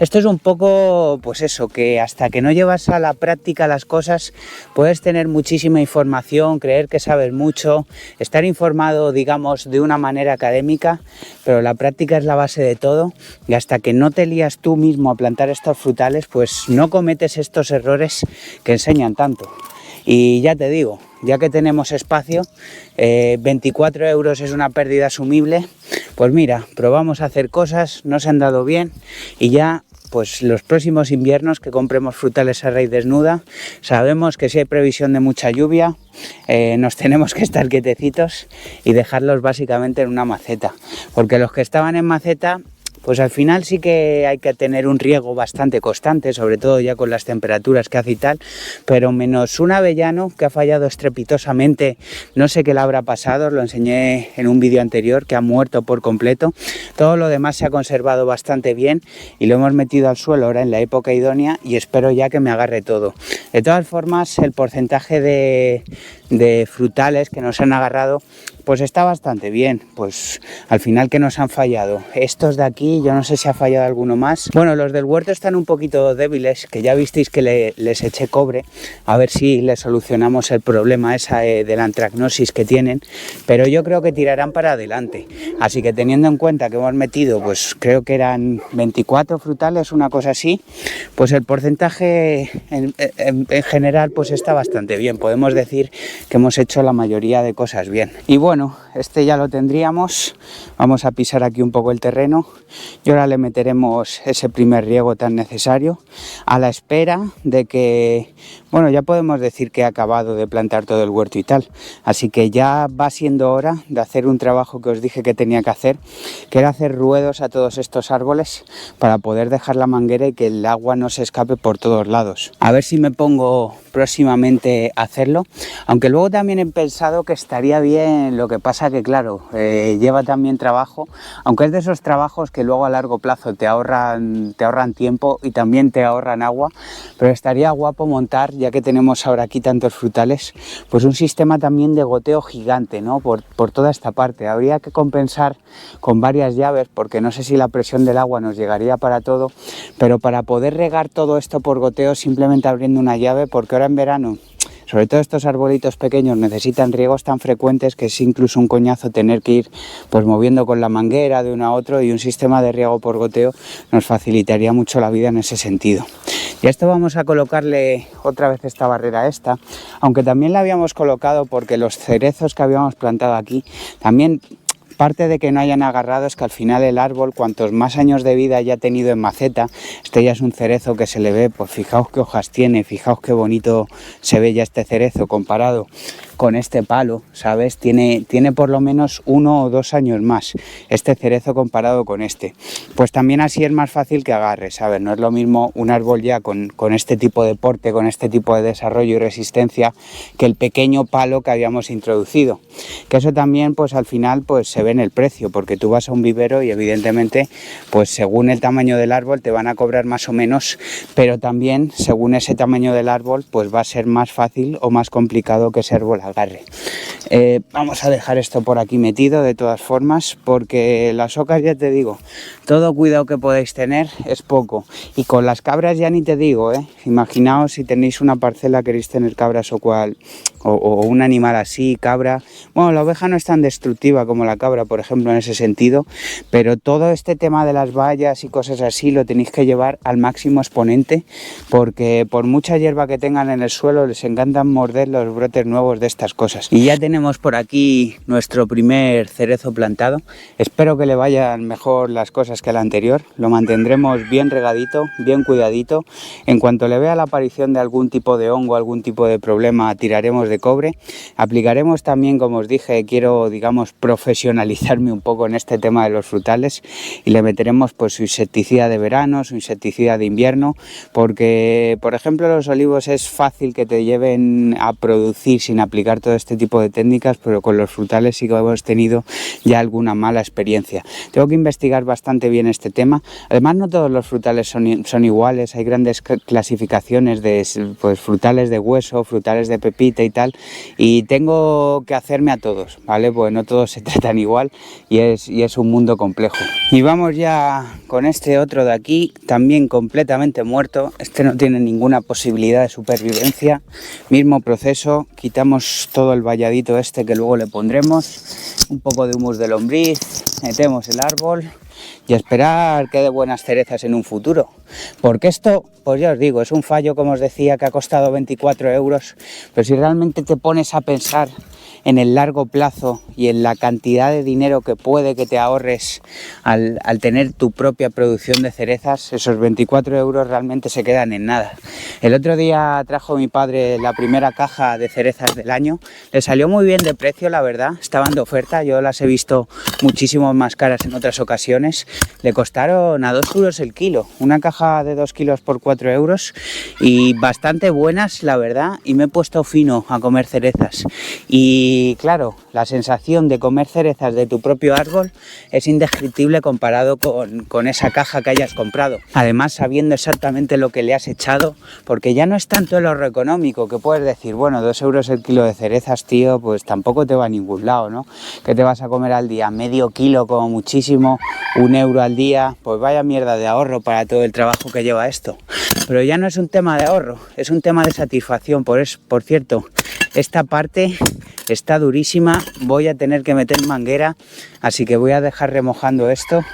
A: esto es un poco pues eso, que hasta que no llevas a la práctica las cosas puedes tener muchísima información, creer que sabes mucho, estar informado digamos de una manera académica, pero la práctica es la base de todo y hasta que no te lías tú mismo a plantar estos frutales pues no cometes estos errores que enseñan tanto. Y ya te digo, ya que tenemos espacio, 24 euros es una pérdida asumible, pues mira, probamos a hacer cosas, no se han dado bien y ya pues los próximos inviernos que compremos frutales a raíz desnuda, sabemos que si hay previsión de mucha lluvia, nos tenemos que estar quietecitos y dejarlos básicamente en una maceta, porque los que estaban en maceta, pues al final sí que hay que tener un riego bastante constante, sobre todo ya con las temperaturas que hace y tal, pero menos un avellano que ha fallado estrepitosamente, no sé qué le habrá pasado, os lo enseñé en un vídeo anterior, que ha muerto por completo. Todo lo demás se ha conservado bastante bien y lo hemos metido al suelo ahora en la época idónea y espero ya que me agarre todo. De todas formas, el porcentaje de frutales que nos han agarrado pues está bastante bien. Pues al final, que nos han fallado estos de aquí, yo no sé si ha fallado alguno más. Bueno, los del huerto están un poquito débiles, que ya visteis que les eché cobre, a ver si les solucionamos el problema esa de la antracnosis que tienen, pero yo creo que tirarán para adelante. Así que teniendo en cuenta que hemos metido, pues creo que eran 24 frutales, una cosa así, pues el porcentaje en general pues está bastante bien. Podemos decir que hemos hecho la mayoría de cosas bien. Y bueno, este ya lo tendríamos. Vamos a pisar aquí un poco el terreno y ahora le meteremos ese primer riego tan necesario, a la espera de que, bueno, ya podemos decir que he acabado de plantar todo el huerto y tal, así que ya va siendo hora de hacer un trabajo que os dije que tenía que hacer, que era hacer ruedos a todos estos árboles para poder dejar la manguera y que el agua no se escape por todos lados. A ver si me pongo próximamente a hacerlo, aunque luego también he pensado que estaría bien, lo que pasa que claro, lleva también trabajo, aunque es de esos trabajos que luego a largo plazo te ahorran tiempo y también te ahorran agua, pero estaría guapo montar, ya que tenemos ahora aquí tantos frutales, pues un sistema también de goteo gigante, ¿no? Por toda esta parte. Habría que compensar con varias llaves, porque no sé si la presión del agua nos llegaría para todo, pero para poder regar todo esto por goteo simplemente abriendo una llave, porque ahora en verano, sobre todo estos arbolitos pequeños, necesitan riegos tan frecuentes que es incluso un coñazo tener que ir pues moviendo con la manguera de uno a otro, y un sistema de riego por goteo nos facilitaría mucho la vida en ese sentido. Y a esto vamos a colocarle otra vez esta barrera aunque también la habíamos colocado porque los cerezos que habíamos plantado aquí también, parte de que no hayan agarrado es que al final el árbol, cuantos más años de vida haya tenido en maceta, este ya es un cerezo que se le ve, pues fijaos qué hojas tiene, fijaos qué bonito se ve ya este cerezo comparado con este palo, ¿sabes? Tiene por lo menos 1 o 2 años más este cerezo comparado con este. Pues también así es más fácil que agarre, ¿sabes? No es lo mismo un árbol ya con este tipo de porte, con este tipo de desarrollo y resistencia, que el pequeño palo que habíamos introducido. Que eso también, pues al final, pues se ve en el precio, porque tú vas a un vivero y evidentemente, pues según el tamaño del árbol te van a cobrar más o menos, pero también según ese tamaño del árbol, pues va a ser más fácil o más complicado que ese árbol agarre. Vamos a dejar esto por aquí metido de todas formas, porque las ocas, ya te digo, todo cuidado que podéis tener es poco, y con las cabras ya ni te digo, imaginaos si tenéis una parcela, queréis tener cabras o o un animal así, cabra. Bueno, la oveja no es tan destructiva como la cabra, por ejemplo, en ese sentido, pero todo este tema de las vallas y cosas así lo tenéis que llevar al máximo exponente, porque por mucha hierba que tengan en el suelo les encantan morder los brotes nuevos de estas cosas. Y ya tenemos por aquí nuestro primer cerezo plantado. Espero que le vayan mejor las cosas que al anterior. Lo mantendremos bien regadito, bien cuidadito. En cuanto le vea la aparición de algún tipo de hongo, algún tipo de problema, tiraremos de cobre. Aplicaremos también, como os dije, quiero, digamos, profesionalizarme un poco en este tema de los frutales, y le meteremos pues su insecticida de verano, su insecticida de invierno, porque, por ejemplo, los olivos es fácil que te lleven a producir sin aplicar todo este tipo de técnicas, pero con los frutales sí que hemos tenido ya alguna mala experiencia. Tengo que investigar bastante bien este tema. Además, no todos los frutales son iguales, hay grandes clasificaciones de pues, frutales de hueso, frutales de pepita y tal, y tengo que hacerme a todos, ¿vale? Pues no todos se tratan igual y es un mundo complejo. Y vamos ya con este otro de aquí, también completamente muerto. Este no tiene ninguna posibilidad de supervivencia. Mismo proceso, quitamos todo el valladito este que luego le pondremos, un poco de humus de lombriz, metemos el árbol y esperar que dé buenas cerezas en un futuro. Porque esto, pues ya os digo, es un fallo, como os decía, que ha costado 24 euros, pero si realmente te pones a pensar en el largo plazo y en la cantidad de dinero que puede que te ahorres al tener tu propia producción de cerezas, esos 24 euros realmente se quedan en nada. El otro día trajo mi padre la primera caja de cerezas del año, le salió muy bien de precio, la verdad, estaban de oferta, yo las he visto muchísimo más caras en otras ocasiones, le costaron a 2 euros el kilo, una caja de 2 kilos por 4 euros y bastante buenas, la verdad, y me he puesto fino a comer cerezas. Y claro, la sensación de comer cerezas de tu propio árbol es indescriptible comparado con esa caja que hayas comprado. Además, sabiendo exactamente lo que le has echado, porque ya no es tanto el ahorro económico, que puedes decir, bueno, 2 euros el kilo de cerezas, tío, pues tampoco te va a ningún lado, ¿no? ¿Qué te vas a comer al día? Medio kilo como muchísimo, 1 euro al día, pues vaya mierda de ahorro para todo el trabajo que lleva esto. Pero ya no es un tema de ahorro, es un tema de satisfacción. Por cierto, esta parte está durísima, voy a tener que meter manguera, así que voy a dejar remojando esto.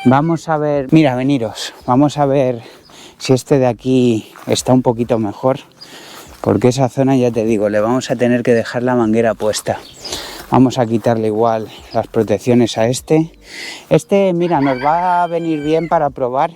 A: Vamos a ver, mira, veniros, vamos a ver si este de aquí está un poquito mejor, porque esa zona, ya te digo, le vamos a tener que dejar la manguera puesta. Vamos a quitarle igual las protecciones a este. Este, mira, nos va a venir bien para probar.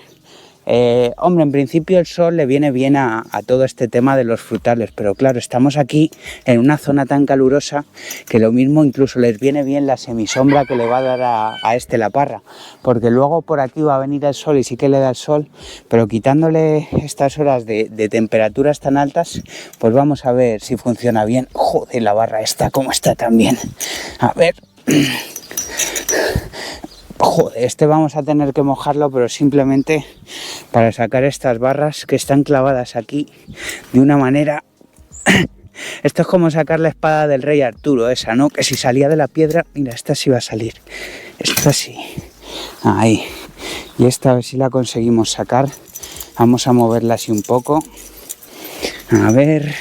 A: Hombre, en principio el sol le viene bien a todo este tema de los frutales, pero claro, estamos aquí en una zona tan calurosa que lo mismo incluso les viene bien la semisombra que le va a dar a este la parra, porque luego por aquí va a venir el sol y sí que le da el sol, pero quitándole estas horas de temperaturas tan altas, pues vamos a ver si funciona bien. Joder, la barra esta, cómo está también. A ver... Joder, este vamos a tener que mojarlo, pero simplemente para sacar estas barras que están clavadas aquí de una manera... Esto es como sacar la espada del rey Arturo, esa, ¿no? Que si salía de la piedra... Mira, esta sí va a salir. Esta sí. Ahí. Y esta a ver si la conseguimos sacar. Vamos a moverla así un poco. A ver...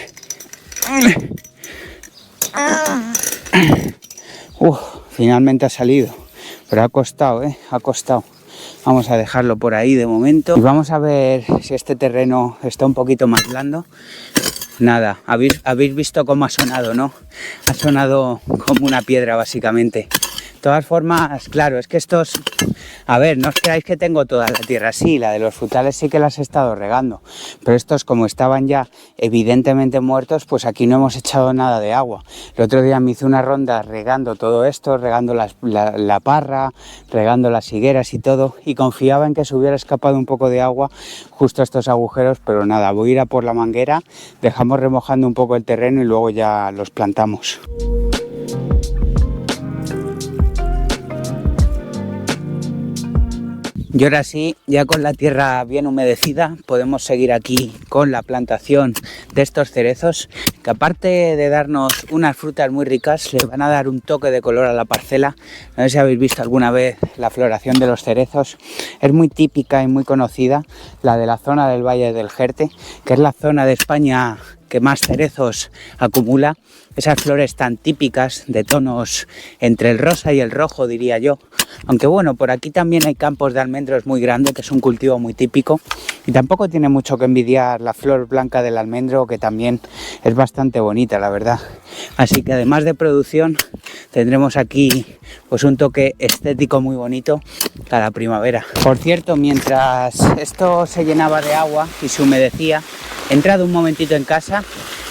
A: Finalmente ha salido. Pero ha costado, ha costado. Vamos a dejarlo por ahí de momento. Y vamos a ver si este terreno está un poquito más blando. Nada, habéis visto cómo ha sonado, ¿no? Ha sonado como una piedra, básicamente. De todas formas, claro, es que estos... A ver, no os creáis que tengo toda la tierra así, la de los frutales sí que las he estado regando, pero estos, como estaban ya evidentemente muertos, pues aquí no hemos echado nada de agua. El otro día me hice una ronda regando todo esto, regando la parra, regando las higueras y todo, y confiaba en que se hubiera escapado un poco de agua justo a estos agujeros, pero nada, voy a ir a por la manguera, dejamos remojando un poco el terreno y luego ya los plantamos. Y ahora sí, ya con la tierra bien humedecida, podemos seguir aquí con la plantación de estos cerezos, que aparte de darnos unas frutas muy ricas, le van a dar un toque de color a la parcela. No sé si habéis visto alguna vez la floración de los cerezos. Es muy típica y muy conocida, la de la zona del Valle del Jerte, que es la zona de España que más cerezos acumula, esas flores tan típicas de tonos entre el rosa y el rojo, diría yo. Aunque bueno, por aquí también hay campos de almendros muy grandes, que es un cultivo muy típico, y tampoco tiene mucho que envidiar la flor blanca del almendro, que también es bastante bonita, la verdad. Así que además de producción, tendremos aquí pues un toque estético muy bonito cada primavera. Por cierto, mientras esto se llenaba de agua y se humedecía, he entrado un momentito en casa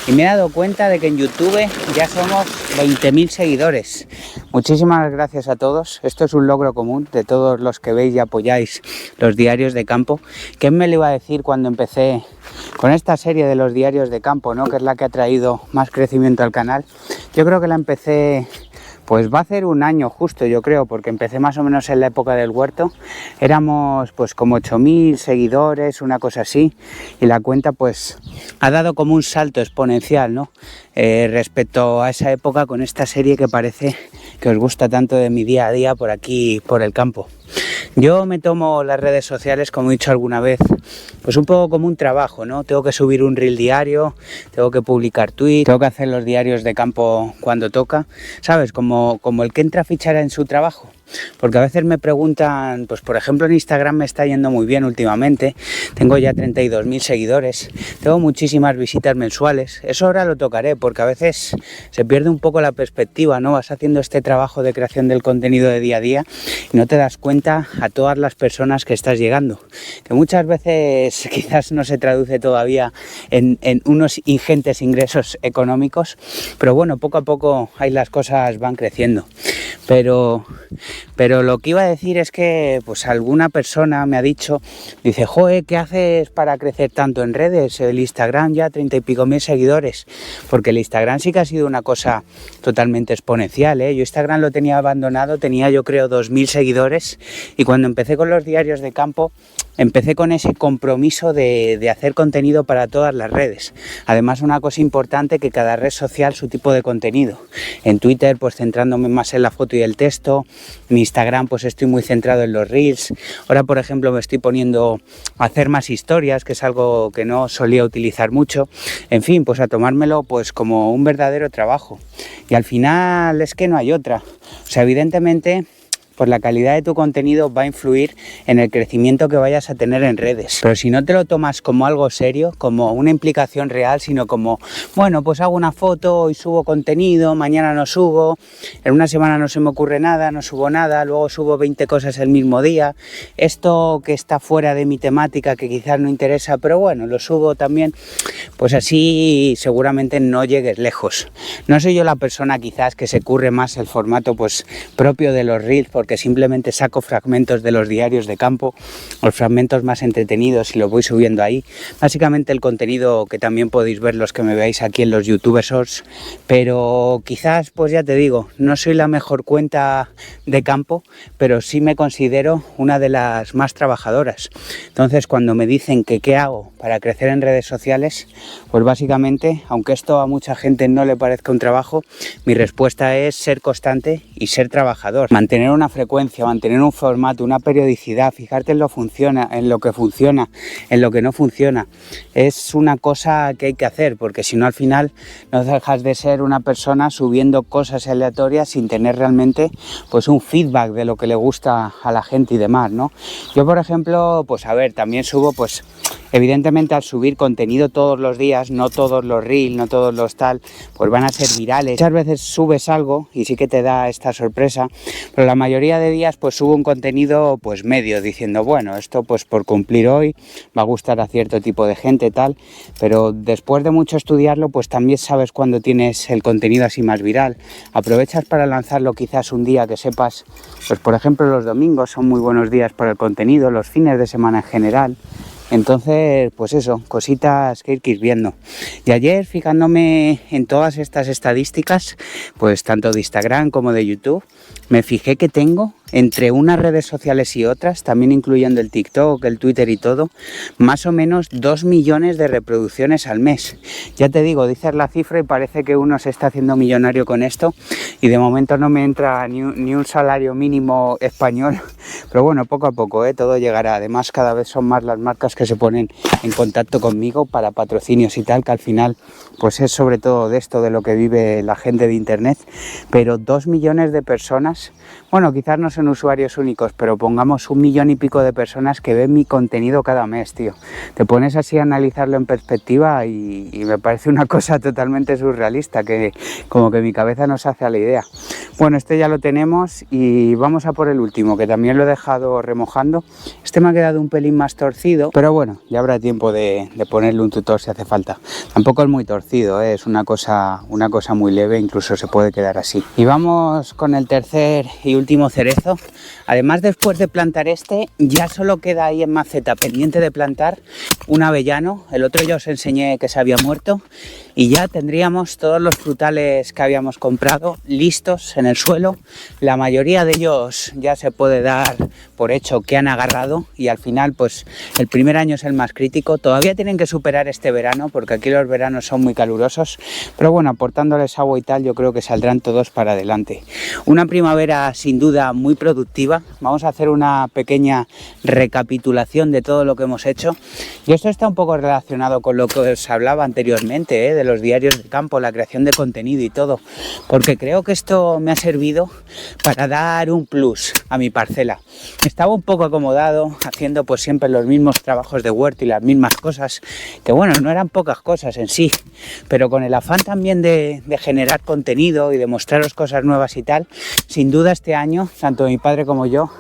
A: y me he dado cuenta de que en YouTube ya somos 20.000 seguidores. Muchísimas gracias a todos. Esto es un logro común de todos los que veis y apoyáis los diarios de campo. ¿Quién me lo iba a decir cuando empecé con esta serie de los diarios de campo, ¿no? Que es la que ha traído más crecimiento al canal? Yo creo que la empecé, pues va a hacer un año justo, yo creo, porque empecé más o menos en la época del huerto. Éramos pues como 8.000 seguidores, una cosa así, y la cuenta pues ha dado como un salto exponencial, ¿no? Respecto a esa época, con esta serie que parece que os gusta tanto de mi día a día por aquí, por el campo. Yo me tomo las redes sociales, como he dicho alguna vez, pues un poco como un trabajo, ¿no? Tengo que subir un reel diario, tengo que publicar tweets, tengo que hacer los diarios de campo cuando toca, ¿sabes? Como el que entra a fichar en su trabajo. Porque a veces me preguntan, pues por ejemplo en Instagram me está yendo muy bien últimamente, tengo ya 32.000 seguidores, tengo muchísimas visitas mensuales. Eso ahora lo tocaré, porque a veces se pierde un poco la perspectiva, ¿no? Vas haciendo este trabajo de creación del contenido de día a día y no te das cuenta a todas las personas que estás llegando, que muchas veces quizás no se traduce todavía en unos ingentes ingresos económicos, pero bueno, poco a poco ahí las cosas van creciendo. Pero lo que iba a decir es que pues alguna persona me ha dicho, dice, joder, ¿qué haces para crecer tanto en redes? El Instagram ya 30 y pico mil seguidores, porque el Instagram sí que ha sido una cosa totalmente exponencial, ¿eh? Yo Instagram lo tenía abandonado, tenía yo creo 2.000 seguidores, y cuando empecé con los diarios de campo, empecé con ese compromiso de hacer contenido para todas las redes. Además, una cosa importante, que cada red social su tipo de contenido. En Twitter, pues centrándome más en la foto y el texto. En Instagram, pues estoy muy centrado en los reels. Ahora, por ejemplo, me estoy poniendo a hacer más historias, que es algo que no solía utilizar mucho. En fin, pues a tomármelo pues como un verdadero trabajo. Y al final es que no hay otra. O sea, evidentemente, pues la calidad de tu contenido va a influir en el crecimiento que vayas a tener en redes. Pero si no te lo tomas como algo serio, como una implicación real, sino como, bueno, pues hago una foto y subo contenido, mañana no subo, en una semana no se me ocurre nada, no subo nada, luego subo 20 cosas el mismo día, esto que está fuera de mi temática, que quizás no interesa, pero bueno, lo subo también, pues así seguramente no llegues lejos. No soy yo la persona quizás que se curre más el formato pues propio de los reels, porque simplemente saco fragmentos de los diarios de campo, los fragmentos más entretenidos, y los voy subiendo ahí. Básicamente el contenido que también podéis ver los que me veáis aquí en los YouTube Shorts, pero quizás, pues ya te digo, no soy la mejor cuenta de campo, pero sí me considero una de las más trabajadoras. Entonces, cuando me dicen que qué hago para crecer en redes sociales, pues básicamente, aunque esto a mucha gente no le parezca un trabajo, mi respuesta es ser constante y ser trabajador, mantener una frecuencia, mantener un formato, una periodicidad, fijarte en lo que funciona, en lo que no funciona. Es una cosa que hay que hacer, porque si no al final no dejas de ser una persona subiendo cosas aleatorias sin tener realmente pues un feedback de lo que le gusta a la gente y demás, ¿no? Yo, por ejemplo, pues a ver, también subo, pues evidentemente al subir contenido todos los días, no todos los reels, no todos los tal, pues van a ser virales. Muchas veces subes algo y sí que te da esta sorpresa, pero la mayoría de días pues subo un contenido pues medio, diciendo, bueno, esto pues por cumplir hoy va a gustar a cierto tipo de gente, tal, pero después de mucho estudiarlo, pues también sabes cuando tienes el contenido así más viral. Aprovechas para lanzarlo quizás un día que sepas, pues por ejemplo los domingos son muy buenos días para el contenido, los fines de semana en general. Entonces, pues eso, cositas que hay que ir viendo. Y ayer, fijándome en todas estas estadísticas, pues tanto de Instagram como de YouTube, me fijé que tengo entre unas redes sociales y otras, también incluyendo el TikTok, el Twitter y todo, más o menos 2 millones de reproducciones al mes. Ya te digo, dices la cifra y parece que uno se está haciendo millonario con esto y de momento no me entra ni un salario mínimo español, pero bueno, poco a poco, todo llegará. Además, cada vez son más las marcas que se ponen en contacto conmigo para patrocinios y tal, que al final pues es sobre todo de esto de lo que vive la gente de internet. Pero 2 millones de personas, bueno, quizás no son usuarios únicos, pero pongamos 1 millón y pico de personas que ven mi contenido cada mes, tío. Te pones así a analizarlo en perspectiva y me parece una cosa totalmente surrealista, que como que mi cabeza no se hace a la idea. Bueno, este ya lo tenemos y vamos a por el último, que también lo he dejado remojando. Este me ha quedado un pelín más torcido, pero bueno, ya habrá tiempo de ponerle un tutor si hace falta. Tampoco es muy torcido, es una cosa muy leve, incluso se puede quedar así. Y vamos con el tercer y último cerezo. Además, después de plantar este, ya solo queda ahí en maceta pendiente de plantar un avellano. El otro ya os enseñé que se había muerto y ya tendríamos todos los frutales que habíamos comprado listos en el suelo. La mayoría de ellos ya se puede dar por hecho que han agarrado y al final pues el primer año es el más crítico. Todavía tienen que superar este verano porque aquí los veranos son muy calurosos, pero bueno, aportándoles agua y tal, yo creo que saldrán todos para adelante. Una primavera sin duda muy productiva. Vamos a hacer una pequeña recapitulación de todo lo que hemos hecho y esto está un poco relacionado con lo que os hablaba anteriormente, de los diarios de campo, la creación de contenido y todo, porque creo que esto me ha servido para dar un plus a mi parcela. Estaba un poco acomodado haciendo pues siempre los mismos trabajos de huerto y las mismas cosas, que bueno, no eran pocas cosas en sí, pero con el afán también de generar contenido y de mostraros cosas nuevas y tal, sin duda este año, tanto mi padre como yo,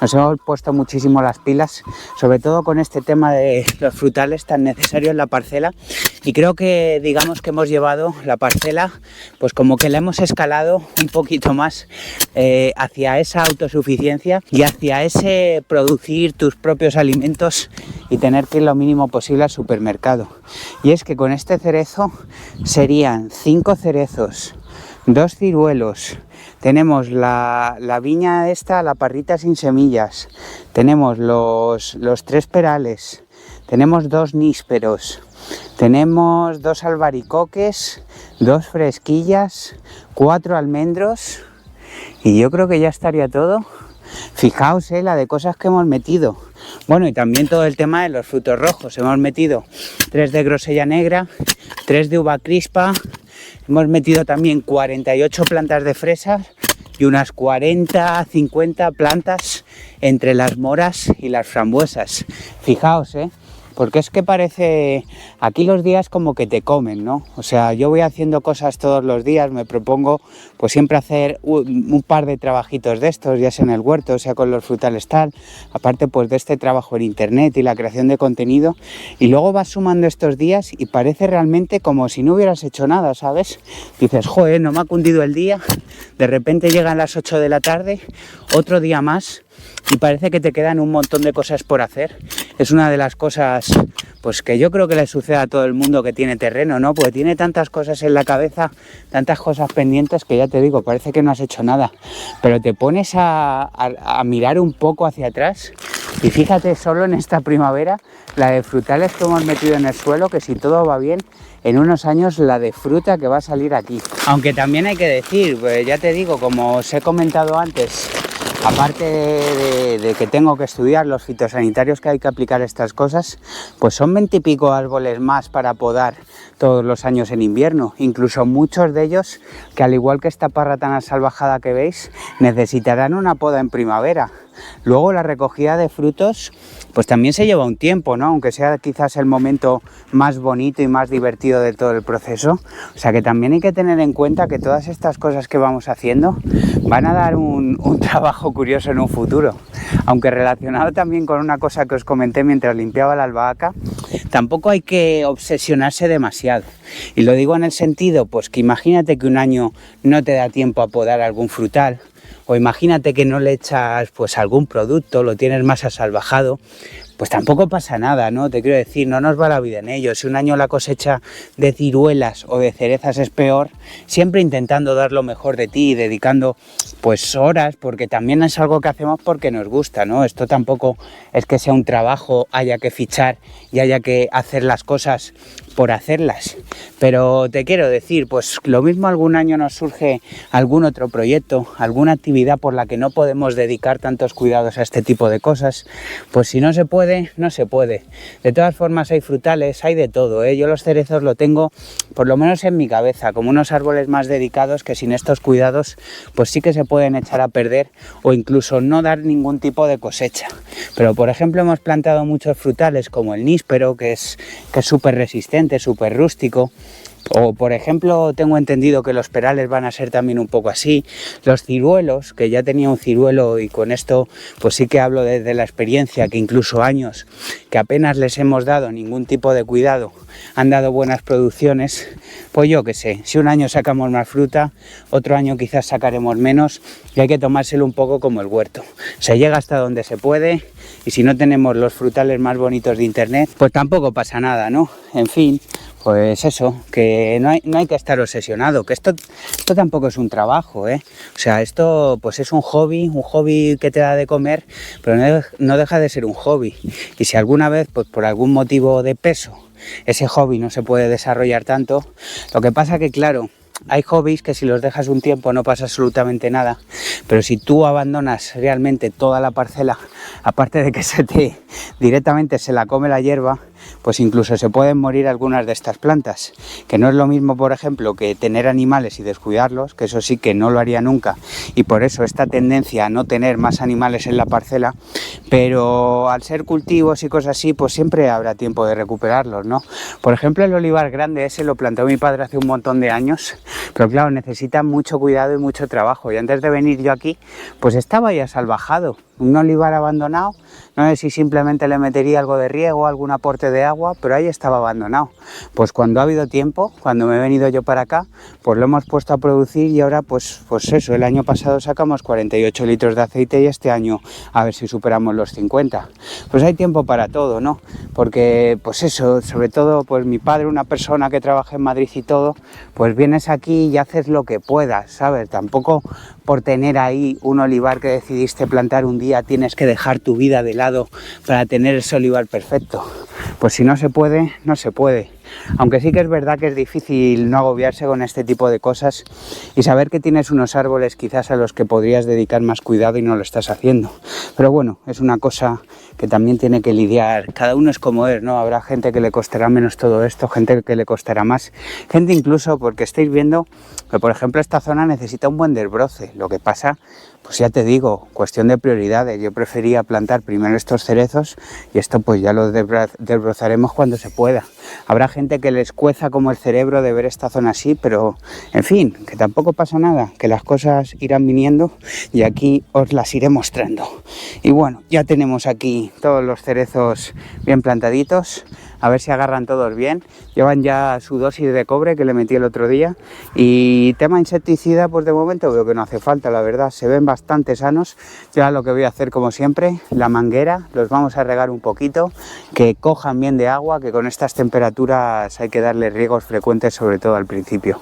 A: nos hemos puesto muchísimo las pilas, sobre todo con este tema de los frutales tan necesarios en la parcela, y creo que digamos que hemos llevado la parcela pues como que la hemos escalado un poquito más hacia esa autosuficiencia y hacia ese producir tus propios alimentos y tener que ir lo mínimo posible al supermercado. Y es que con este cerezo serían 5 cerezos, 2 ciruelos, tenemos la viña esta, la parrita sin semillas, tenemos los 3 perales, tenemos 2 nísperos, tenemos 2 albaricoques, 2 fresquillas, 4 almendros y yo creo que ya estaría todo. Fijaos la de cosas que hemos metido. Bueno, y también todo el tema de los frutos rojos. Hemos metido 3 de grosella negra, 3 de uva crispa, hemos metido también 48 plantas de fresas y unas 40-50 plantas entre las moras y las frambuesas. Fijaos, porque es que parece, aquí los días como que te comen, ¿no? O sea, yo voy haciendo cosas todos los días, me propongo pues siempre hacer un par de trabajitos de estos, ya sea en el huerto, sea con los frutales tal, aparte pues de este trabajo en internet y la creación de contenido, y luego vas sumando estos días y parece realmente como si no hubieras hecho nada, ¿sabes? Dices, joder, no me ha cundido el día, de repente llegan las 8 de la tarde, otro día más, y parece que te quedan un montón de cosas por hacer. Es una de las cosas pues que yo creo que le sucede a todo el mundo que tiene terreno, ¿no? Porque tiene tantas cosas en la cabeza, tantas cosas pendientes que ya te digo, parece que no has hecho nada. Pero te pones a mirar un poco hacia atrás y fíjate solo en esta primavera la de frutales que hemos metido en el suelo, que si todo va bien, en unos años la de fruta que va a salir aquí. Aunque también hay que decir, pues ya te digo, como os he comentado antes, aparte de que tengo que estudiar los fitosanitarios que hay que aplicar estas cosas, pues son 20 y pico árboles más para podar todos los años en invierno. Incluso muchos de ellos, que al igual que esta parra tan asalvajada que veis, necesitarán una poda en primavera. Luego la recogida de frutos pues también se lleva un tiempo, ¿no? Aunque sea quizás el momento más bonito y más divertido de todo el proceso. O sea que también hay que tener en cuenta que todas estas cosas que vamos haciendo van a dar un trabajo curioso en un futuro. Aunque relacionado también con una cosa que os comenté mientras limpiaba la albahaca, tampoco hay que obsesionarse demasiado. Y lo digo en el sentido, pues que imagínate que un año no te da tiempo a podar algún frutal, o imagínate que no le echas pues algún producto, lo tienes más asalvajado, pues tampoco pasa nada, ¿no? Te quiero decir, no nos va la vida en ello. Si un año la cosecha de ciruelas o de cerezas es peor, siempre intentando dar lo mejor de ti y dedicando pues horas, porque también es algo que hacemos porque nos gusta, ¿no? Esto tampoco es que sea un trabajo, haya que fichar y haya que hacer las cosas por hacerlas. Pero te quiero decir, pues lo mismo algún año nos surge algún otro proyecto, alguna actividad por la que no podemos dedicar tantos cuidados a este tipo de cosas, pues si no se puede, no se puede. De todas formas hay frutales, hay de todo, ¿eh? Yo los cerezos lo tengo, por lo menos en mi cabeza, como unos árboles más dedicados que sin estos cuidados, pues sí que se pueden echar a perder o incluso no dar ningún tipo de cosecha. Pero por ejemplo hemos plantado muchos frutales como el níspero, que es súper resistente, súper rústico. O por ejemplo tengo entendido que los perales van a ser también un poco así, los ciruelos, que ya tenía un ciruelo y con esto pues sí que hablo desde la experiencia, que incluso años que apenas les hemos dado ningún tipo de cuidado han dado buenas producciones, pues yo qué sé, si un año sacamos más fruta, otro año quizás sacaremos menos y hay que tomárselo un poco como el huerto, se llega hasta donde se puede y si no tenemos los frutales más bonitos de internet pues tampoco pasa nada, ¿no? En fin, pues eso, que no hay que estar obsesionado, que esto tampoco es un trabajo, ¿eh? O sea, esto pues es un hobby que te da de comer, pero no deja de ser un hobby. Y si alguna vez, pues por algún motivo de peso, ese hobby no se puede desarrollar tanto, lo que pasa que claro, hay hobbies que si los dejas un tiempo no pasa absolutamente nada, pero si tú abandonas realmente toda la parcela, aparte de que directamente se la come la hierba, pues incluso se pueden morir algunas de estas plantas, que no es lo mismo, por ejemplo, que tener animales y descuidarlos, que eso sí que no lo haría nunca, y por eso esta tendencia a no tener más animales en la parcela, pero al ser cultivos y cosas así, pues siempre habrá tiempo de recuperarlos, ¿no? Por ejemplo, el olivar grande ese lo plantó mi padre hace un montón de años, pero claro, necesita mucho cuidado y mucho trabajo, y antes de venir yo aquí, pues estaba ya salvajado, un olivar abandonado, no sé si simplemente le metería algo de riego, algún aporte de agua, pero ahí estaba abandonado. Pues cuando ha habido tiempo, cuando me he venido yo para acá, pues lo hemos puesto a producir y ahora pues eso, el año pasado sacamos 48 litros de aceite y este año a ver si superamos los 50. Pues hay tiempo para todo, ¿no? Porque pues eso, sobre todo pues mi padre, una persona que trabaja en Madrid y todo, pues vienes aquí y haces lo que puedas, ¿sabes? Tampoco por tener ahí un olivar que decidiste plantar un día tienes que dejar tu vida de lado para tener ese olivar perfecto. Pues si no se puede, no se puede. Aunque sí que es verdad que es difícil no agobiarse con este tipo de cosas y saber que tienes unos árboles quizás a los que podrías dedicar más cuidado y no lo estás haciendo. Pero bueno, es una cosa que también tiene que lidiar. Cada uno es como es, ¿no? Habrá gente que le costará menos todo esto, gente que le costará más. Gente incluso porque estáis viendo que, por ejemplo, esta zona necesita un buen desbroce. Lo que pasa, pues ya te digo, cuestión de prioridades. Yo prefería plantar primero estos cerezos y esto pues ya lo desbrozaremos cuando se pueda. Habrá gente que les cueza como el cerebro de ver esta zona así, pero en fin, que tampoco pasa nada, que las cosas irán viniendo y aquí os las iré mostrando. Y bueno, ya tenemos aquí todos los cerezos bien plantaditos, a ver si agarran todos bien. Llevan ya su dosis de cobre que le metí el otro día y tema insecticida pues de momento veo que no hace falta, la verdad, se ven bastante sanos. Ya lo que voy a hacer como siempre, la manguera, los vamos a regar un poquito, que cojan bien de agua, que con estas temperaturas hay que darle riegos frecuentes, sobre todo al principio.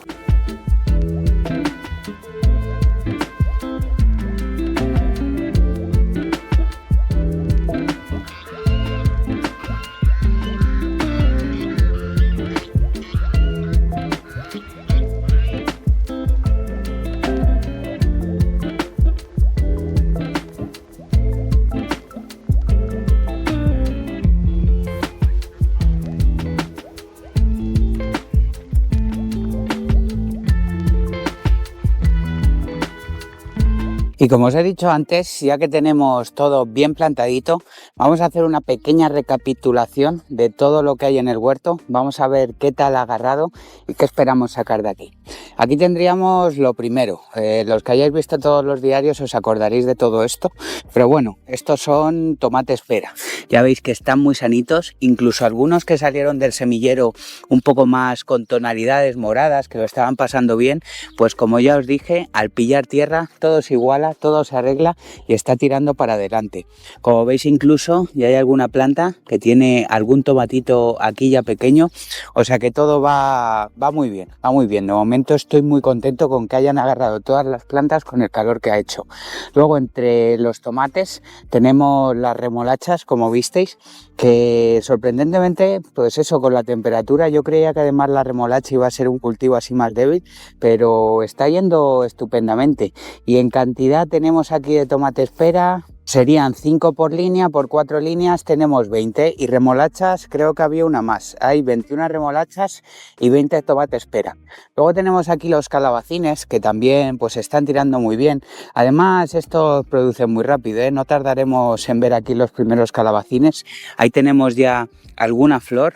A: Y como os he dicho antes, ya que tenemos todo bien plantadito, vamos a hacer una pequeña recapitulación de todo lo que hay en el huerto. Vamos a ver qué tal ha agarrado y qué esperamos sacar de aquí. Aquí tendríamos lo primero. Los que hayáis visto todos los diarios os acordaréis de todo esto. Pero bueno, estos son tomates pera. Ya veis que están muy sanitos, incluso algunos que salieron del semillero un poco más con tonalidades moradas, que lo estaban pasando bien, pues como ya os dije, al pillar tierra todo se iguala, todo se arregla y está tirando para adelante. Como veis, incluso ya hay alguna planta que tiene algún tomatito aquí ya pequeño, o sea que todo va muy bien, va muy bien. De momento estoy muy contento con que hayan agarrado todas las plantas con el calor que ha hecho. Luego, entre los tomates tenemos las remolachas, como visteis, que sorprendentemente, pues eso, con la temperatura, yo creía que además la remolacha iba a ser un cultivo así más débil, pero está yendo estupendamente. Y en cantidad tenemos aquí de tomate espera, serían 5 por línea, por 4 líneas tenemos 20, y remolachas creo que había una más, hay 21 remolachas y 20 tomate espera. Luego tenemos aquí los calabacines, que también pues están tirando muy bien. Además, esto produce muy rápido, ¿eh? No tardaremos en ver aquí los primeros calabacines. Ahí tenemos ya alguna flor.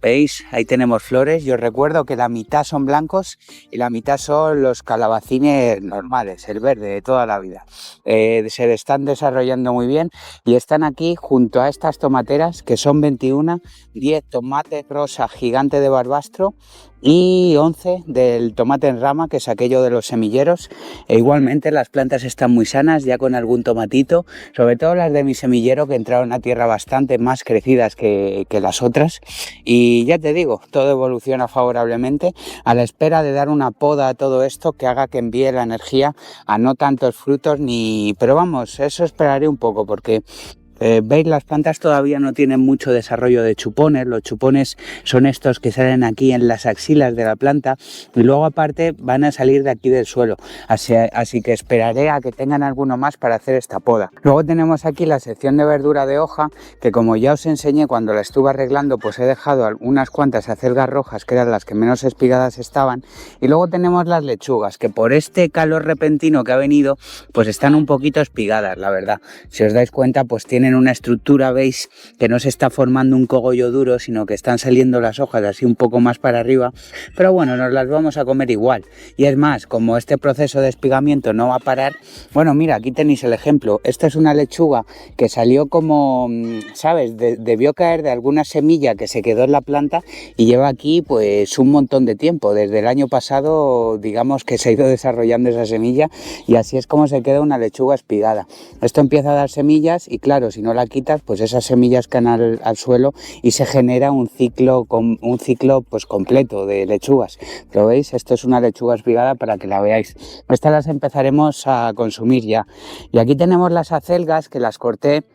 A: ¿Veis? Ahí tenemos flores. Yo os recuerdo que la mitad son blancos y la mitad son los calabacines normales, el verde de toda la vida. Se están desarrollando muy bien y están aquí junto a estas tomateras, que son 21, 10 tomate rosa gigante de barbastro y 11 del tomate en rama, que es aquello de los semilleros. E igualmente las plantas están muy sanas, ya con algún tomatito, sobre todo las de mi semillero, que entraron a tierra bastante más crecidas que las otras. Y ya te digo, todo evoluciona favorablemente, a la espera de dar una poda a todo esto que haga que envíe la energía a no tantos frutos ni... Pero vamos, eso esperaré un poco, porque... veis, las plantas todavía no tienen mucho desarrollo de chupones. Los chupones son estos que salen aquí en las axilas de la planta y luego aparte van a salir de aquí del suelo, así que esperaré a que tengan alguno más para hacer esta poda. Luego tenemos aquí la sección de verdura de hoja, que como ya os enseñé cuando la estuve arreglando, pues he dejado unas cuantas acelgas rojas, que eran las que menos espigadas estaban. Y luego tenemos las lechugas, que por este calor repentino que ha venido, pues están un poquito espigadas, la verdad. Si os dais cuenta, pues tienen una estructura, veis, que no se está formando un cogollo duro, sino que están saliendo las hojas así un poco más para arriba, pero bueno, nos las vamos a comer igual. Y es más, como este proceso de espigamiento no va a parar, bueno, mira, aquí tenéis el ejemplo. Esta es una lechuga que salió como, ¿sabes? Debió caer de alguna semilla que se quedó en la planta y lleva aquí pues un montón de tiempo. Desde el año pasado, digamos que se ha ido desarrollando esa semilla y así es como se queda una lechuga espigada. Esto empieza a dar semillas y claro, si no la quitas, pues esas semillas caen al suelo y se genera un ciclo pues completo de lechugas. ¿Lo veis? Esto es una lechuga espigada para que la veáis. Estas las empezaremos a consumir ya. Y aquí tenemos las acelgas, que las corté,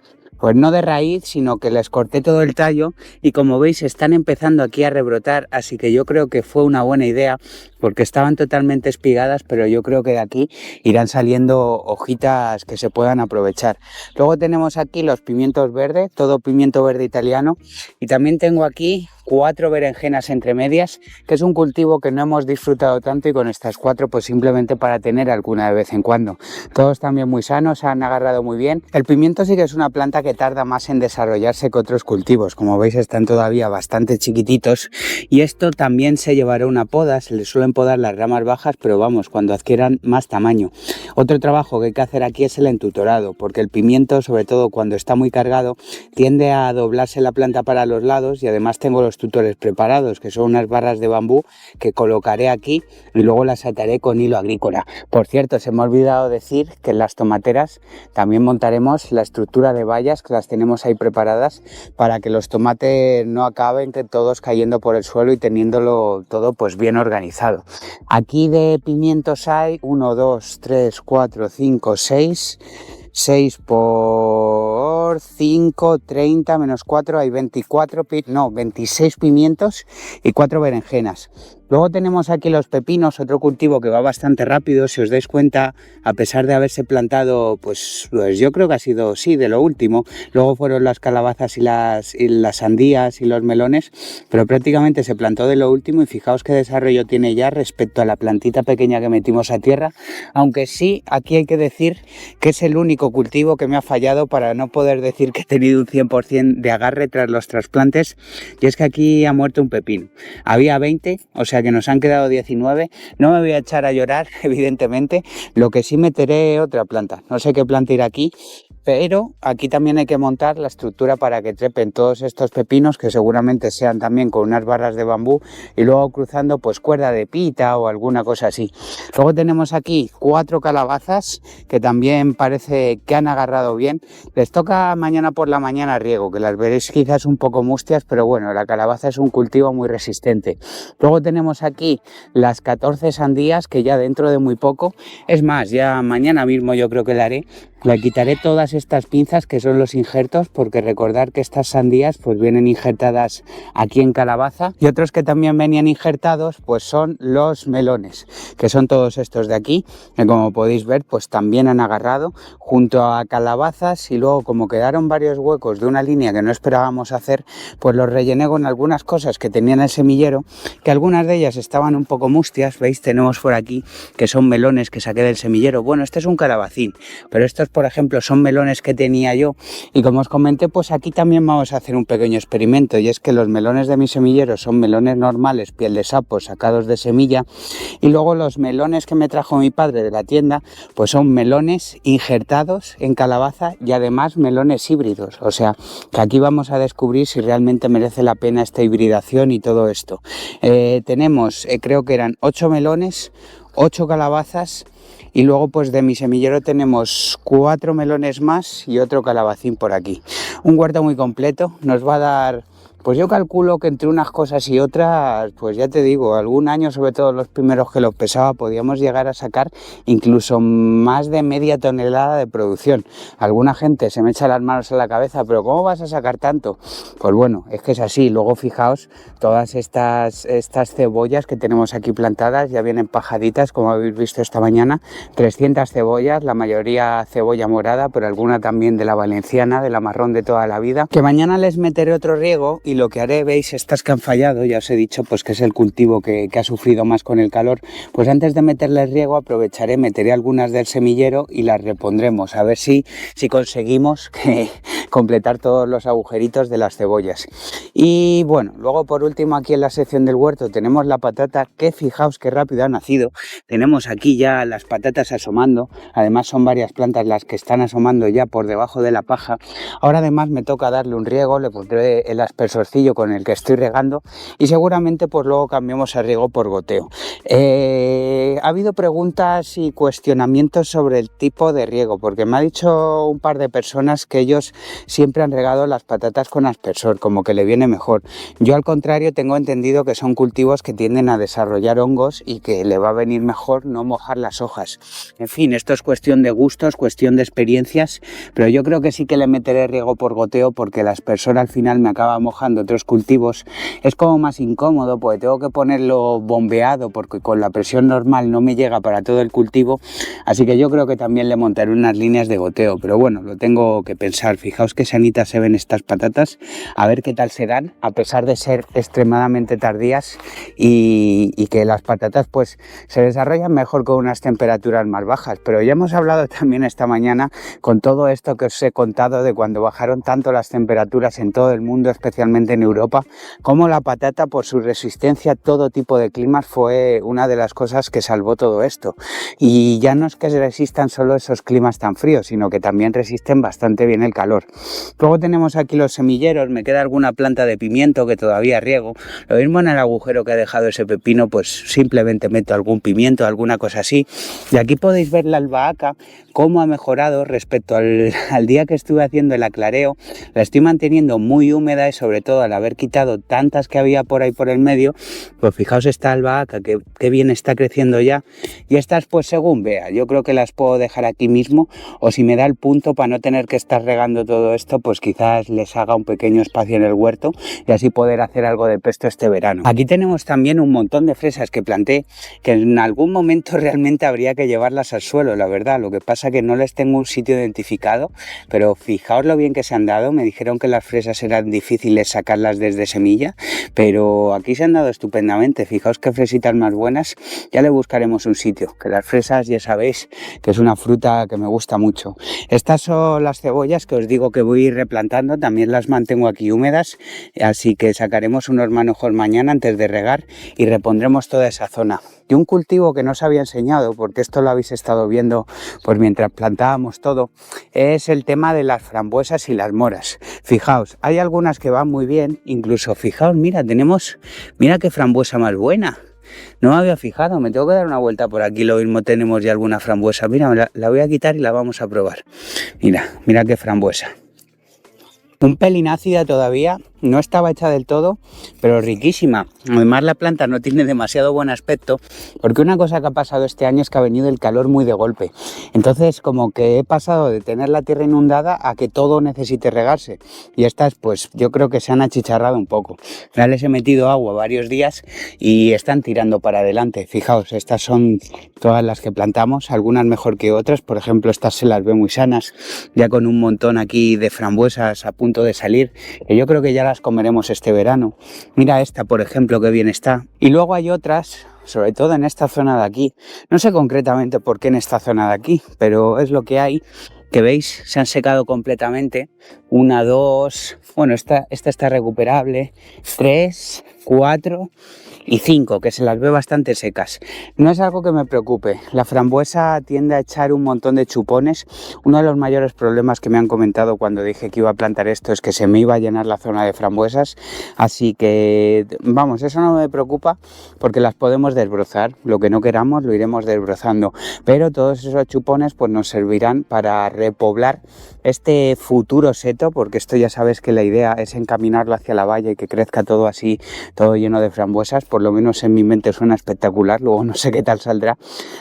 A: pues no de raíz, sino que les corté todo el tallo y como veis están empezando aquí a rebrotar, así que yo creo que fue una buena idea porque estaban totalmente espigadas, pero yo creo que de aquí irán saliendo hojitas que se puedan aprovechar. Luego tenemos aquí los pimientos verdes, todo pimiento verde italiano, y también tengo aquí 4 berenjenas entre medias, que es un cultivo que no hemos disfrutado tanto, y con estas 4 pues simplemente para tener alguna de vez en cuando. Todos también muy sanos, se han agarrado muy bien. El pimiento sí que es una planta que tarda más en desarrollarse que otros cultivos, como veis están todavía bastante chiquititos, y esto también se llevará una poda, se les suelen podar las ramas bajas, pero vamos, cuando adquieran más tamaño. Otro trabajo que hay que hacer aquí es el entutorado, porque el pimiento, sobre todo cuando está muy cargado, tiende a doblarse la planta para los lados, y además tengo los tutores preparados, que son unas barras de bambú que colocaré aquí y luego las ataré con hilo agrícola. Por cierto, se me ha olvidado decir que en las tomateras también montaremos la estructura de vallas, que las tenemos ahí preparadas para que los tomates no acaben que todos cayendo por el suelo y teniéndolo todo pues bien organizado. Aquí de pimientos hay 1, 2, 3, 4, 5, 6 por 5, 30 menos 4, hay 26 pimientos y 4 berenjenas. Luego tenemos aquí los pepinos, otro cultivo que va bastante rápido. Si os dais cuenta, a pesar de haberse plantado, pues yo creo que ha sido, sí, de lo último. Luego fueron las calabazas y las sandías y los melones, pero prácticamente se plantó de lo último, y fijaos qué desarrollo tiene ya respecto a la plantita pequeña que metimos a tierra. Aunque sí, aquí hay que decir que es el único cultivo que me ha fallado para no poder decir que he tenido un 100% de agarre tras los trasplantes, y es que aquí ha muerto un pepino. Había 20, o sea que nos han quedado 19. No me voy a echar a llorar, evidentemente. Lo que sí, meteré otra planta. No sé qué planta irá aquí, Pero aquí también hay que montar la estructura para que trepen todos estos pepinos, que seguramente sean también con unas barras de bambú, y luego cruzando pues cuerda de pita o alguna cosa así. Luego tenemos aquí 4 calabazas que también parece que han agarrado bien. Les toca mañana por la mañana riego, que las veréis quizás un poco mustias, pero bueno, la calabaza es un cultivo muy resistente. Luego tenemos aquí las 14 sandías, que ya dentro de muy poco, es más, ya mañana mismo yo creo que la haré. Le quitaré todas estas pinzas que son los injertos, porque recordar que estas sandías pues vienen injertadas aquí en calabaza, y otros que también venían injertados pues son los melones, que son todos estos de aquí, que como podéis ver pues también han agarrado junto a calabazas, y luego como quedaron varios huecos de una línea que no esperábamos hacer, pues los rellené con algunas cosas que tenían el semillero, que algunas de ellas estaban un poco mustias. Veis, tenemos por aquí que son melones que saqué del semillero. Bueno, este es un calabacín, pero estos por ejemplo son melones que tenía yo, y como os comenté pues aquí también vamos a hacer un pequeño experimento, y es que los melones de mi semillero son melones normales, piel de sapo, sacados de semilla, y luego los melones que me trajo mi padre de la tienda pues son melones injertados en calabaza, y además melones híbridos, o sea que aquí vamos a descubrir si realmente merece la pena esta hibridación y todo esto. Tenemos creo que eran 8 melones, 8 calabazas, y luego pues de mi semillero tenemos 4 melones más y otro calabacín por aquí. Un huerto muy completo, nos va a dar, pues yo calculo que entre unas cosas y otras, pues ya te digo, algún año, sobre todo los primeros que los pesaba, podíamos llegar a sacar incluso más de media tonelada de producción. Alguna gente se me echa las manos a la cabeza, pero ¿cómo vas a sacar tanto? Pues bueno, es que es así. Luego fijaos, todas estas cebollas que tenemos aquí plantadas ya vienen pajaditas, como habéis visto esta mañana, 300 cebollas, la mayoría cebolla morada, pero alguna también de la valenciana, de la marrón de toda la vida, que mañana les meteré otro riego. Y lo que haré, veis, estas que han fallado, ya os he dicho pues que es el cultivo que ha sufrido más con el calor, pues antes de meterles riego aprovecharé, meteré algunas del semillero y las repondremos, a ver si conseguimos completar todos los agujeritos de las cebollas. Y bueno, luego por último aquí en la sección del huerto tenemos la patata, que fijaos qué rápido ha nacido. Tenemos aquí ya las patatas asomando, además son varias plantas las que están asomando ya por debajo de la paja. Ahora además me toca darle un riego, le pondré el aspersor con el que estoy regando, y seguramente pues luego cambiamos a riego por goteo. Ha habido preguntas y cuestionamientos sobre el tipo de riego, porque me ha dicho un par de personas que ellos siempre han regado las patatas con aspersor, como que le viene mejor. Yo al contrario tengo entendido que son cultivos que tienden a desarrollar hongos y que le va a venir mejor no mojar las hojas. En fin, esto es cuestión de gustos, cuestión de experiencias, pero yo creo que sí que le meteré riego por goteo, porque el aspersor al final me acaba mojando otros cultivos. Es como más incómodo, porque tengo que ponerlo bombeado, porque con la presión normal no me llega para todo el cultivo, así que yo creo que también le montaré unas líneas de goteo, pero bueno, lo tengo que pensar. Fijaos qué sanitas se ven estas patatas, a ver qué tal se dan, a pesar de ser extremadamente tardías, y que las patatas pues se desarrollan mejor con unas temperaturas más bajas. Pero ya hemos hablado también esta mañana, con todo esto que os he contado de cuando bajaron tanto las temperaturas en todo el mundo, especialmente en Europa, como la patata, por su resistencia a todo tipo de climas, fue una de las cosas que salvó todo esto. Y ya no es que resistan solo esos climas tan fríos, sino que también resisten bastante bien el calor. Luego tenemos aquí los semilleros, me queda alguna planta de pimiento que todavía riego. Lo mismo en el agujero que ha dejado ese pepino, pues simplemente meto algún pimiento, alguna cosa así. Y aquí podéis ver la albahaca, cómo ha mejorado respecto al día que estuve haciendo el aclareo. La estoy manteniendo muy húmeda, y sobre todo al haber quitado tantas que había por ahí por el medio, pues fijaos esta albahaca que bien está creciendo ya. Y estas pues según vea, yo creo que las puedo dejar aquí mismo, o si me da el punto para no tener que estar regando todo esto, pues quizás les haga un pequeño espacio en el huerto y así poder hacer algo de pesto este verano. Aquí tenemos también un montón de fresas que planté, que en algún momento realmente habría que llevarlas al suelo, la verdad. Lo que pasa que no les tengo un sitio identificado, pero fijaos lo bien que se han dado. Me dijeron que las fresas eran difíciles sacarlas desde semilla, pero aquí se han dado estupendamente. Fijaos qué fresitas más buenas. Ya le buscaremos un sitio, que las fresas ya sabéis que es una fruta que me gusta mucho. Estas son las cebollas que os digo que voy a ir replantando, también las mantengo aquí húmedas, así que sacaremos unos manojos mañana antes de regar y repondremos toda esa zona. Y un cultivo que no os había enseñado, porque esto lo habéis estado viendo pues mientras plantábamos todo, es el tema de las frambuesas y las moras. Fijaos, hay algunas que van muy bien, incluso fijaos, mira qué frambuesa más buena. No me había fijado, me tengo que dar una vuelta por aquí, lo mismo tenemos ya alguna frambuesa. Mira, la voy a quitar y la vamos a probar. Mira qué frambuesa. Un pelín ácida todavía, no estaba hecha del todo, pero riquísima. Además la planta no tiene demasiado buen aspecto, porque una cosa que ha pasado este año es que ha venido el calor muy de golpe. Entonces como que he pasado de tener la tierra inundada a que todo necesite regarse. Y estas pues yo creo que se han achicharrado un poco. Ya les he metido agua varios días y están tirando para adelante. Fijaos, estas son todas las que plantamos, algunas mejor que otras. Por ejemplo, estas se las ve muy sanas, ya con un montón aquí de frambuesas a punto de salir, que yo creo que ya las comeremos este verano. Mira esta, por ejemplo, que bien está. Y luego hay otras, sobre todo en esta zona de aquí, no sé concretamente por qué en esta zona de aquí, pero es lo que hay, que veis, se han secado completamente. 1, 2, bueno, esta está recuperable, 3, 4 y 5, que se las ve bastante secas. No es algo que me preocupe, la frambuesa tiende a echar un montón de chupones. Uno de los mayores problemas que me han comentado cuando dije que iba a plantar esto es que se me iba a llenar la zona de frambuesas, así que vamos, eso no me preocupa porque las podemos desbrozar, lo que no queramos lo iremos desbrozando, pero todos esos chupones pues nos servirán para repoblar este futuro seto, porque esto ya sabes que la idea es encaminarlo hacia la valla y que crezca todo así, todo lleno de frambuesas. Por lo menos en mi mente suena espectacular, luego no sé qué tal saldrá,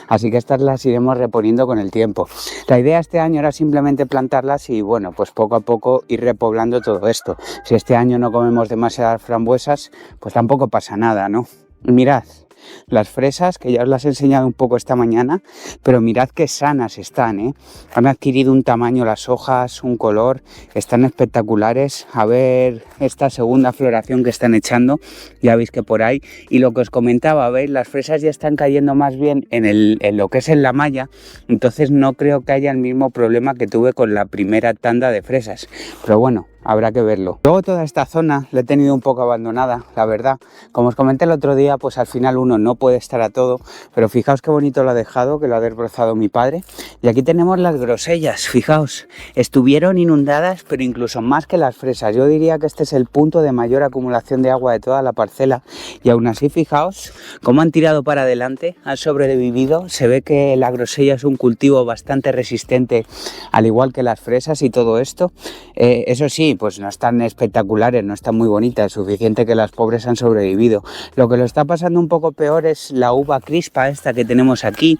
A: así que estas las iremos reponiendo con el tiempo. La idea este año era simplemente plantarlas y bueno, pues poco a poco ir repoblando todo esto. Si este año no comemos demasiadas frambuesas, pues tampoco pasa nada, ¿no? Mirad las fresas, que ya os las he enseñado un poco esta mañana, pero mirad qué sanas están, ¿eh? Han adquirido un tamaño las hojas, un color, están espectaculares. A ver esta segunda floración que están echando, ya veis que por ahí, y lo que os comentaba, veis, las fresas ya están cayendo más bien en lo que es en la malla, entonces no creo que haya el mismo problema que tuve con la primera tanda de fresas, pero bueno, habrá que verlo. Luego toda esta zona la he tenido un poco abandonada, la verdad. Como os comenté el otro día, pues al final uno no puede estar a todo, pero fijaos qué bonito lo ha dejado, que lo ha desbrozado mi padre. Y aquí tenemos las grosellas, fijaos, estuvieron inundadas, pero incluso más que las fresas. Yo diría que este es el punto de mayor acumulación de agua de toda la parcela, y aún así fijaos cómo han tirado para adelante, han sobrevivido. Se ve que la grosella es un cultivo bastante resistente, al igual que las fresas y todo esto. Eso sí, pues no están espectaculares, no están muy bonitas, es suficiente que las pobres han sobrevivido. Lo que lo está pasando un poco peor es la uva crispa esta que tenemos aquí,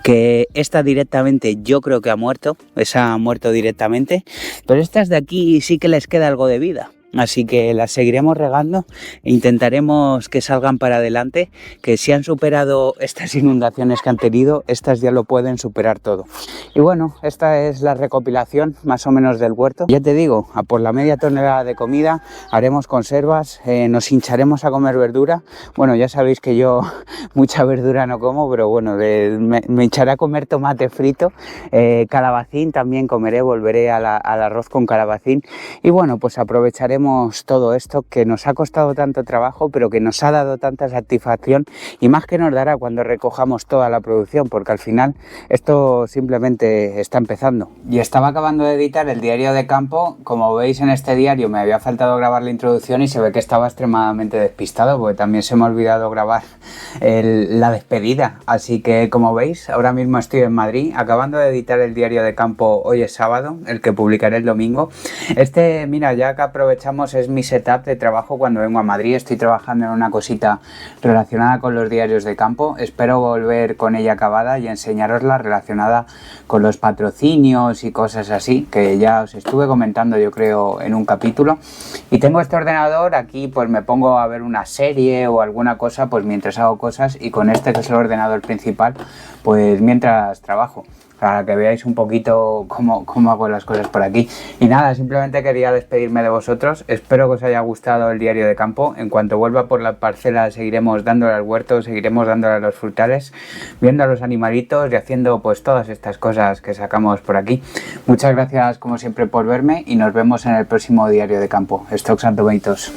A: que esta directamente yo creo que ha muerto, esa ha muerto directamente, pero estas de aquí sí que les queda algo de vida. Así que las seguiremos regando e intentaremos que salgan para adelante, que si han superado estas inundaciones que han tenido, estas ya lo pueden superar todo. Y bueno, esta es la recopilación más o menos del huerto. Ya te digo, a por la media tonelada de comida, haremos conservas, nos hincharemos a comer verdura. Bueno, ya sabéis que yo mucha verdura no como, pero bueno, me hincharé a comer tomate frito, calabacín también comeré, volveré al arroz con calabacín. Y bueno, pues aprovecharemos todo esto que nos ha costado tanto trabajo, pero que nos ha dado tanta satisfacción, y más que nos dará cuando recojamos toda la producción, porque al final esto simplemente está empezando. Y estaba acabando de editar el diario de campo. Como veis, en este diario me había faltado grabar la introducción y se ve que estaba extremadamente despistado, porque también se me ha olvidado grabar la despedida. Así que como veis, ahora mismo estoy en Madrid acabando de editar el diario de campo. Hoy es sábado, el que publicaré el domingo. Mira, ya que aprovechamos, es mi setup de trabajo cuando vengo a Madrid. Estoy trabajando en una cosita relacionada con los diarios de campo. Espero volver con ella acabada y enseñarosla relacionada con los patrocinios y cosas así, que ya os estuve comentando yo creo en un capítulo. Y tengo este ordenador aquí, pues me pongo a ver una serie o alguna cosa pues mientras hago cosas, y con este, que es el ordenador principal, pues mientras trabajo, para que veáis un poquito cómo hago las cosas por aquí. Y nada, simplemente quería despedirme de vosotros. Espero que os haya gustado el diario de campo. En cuanto vuelva por la parcela seguiremos dándole al huerto, seguiremos dándole a los frutales, viendo a los animalitos y haciendo pues todas estas cosas que sacamos por aquí. Muchas gracias como siempre por verme y nos vemos en el próximo diario de campo. Stocks and Tomatoes.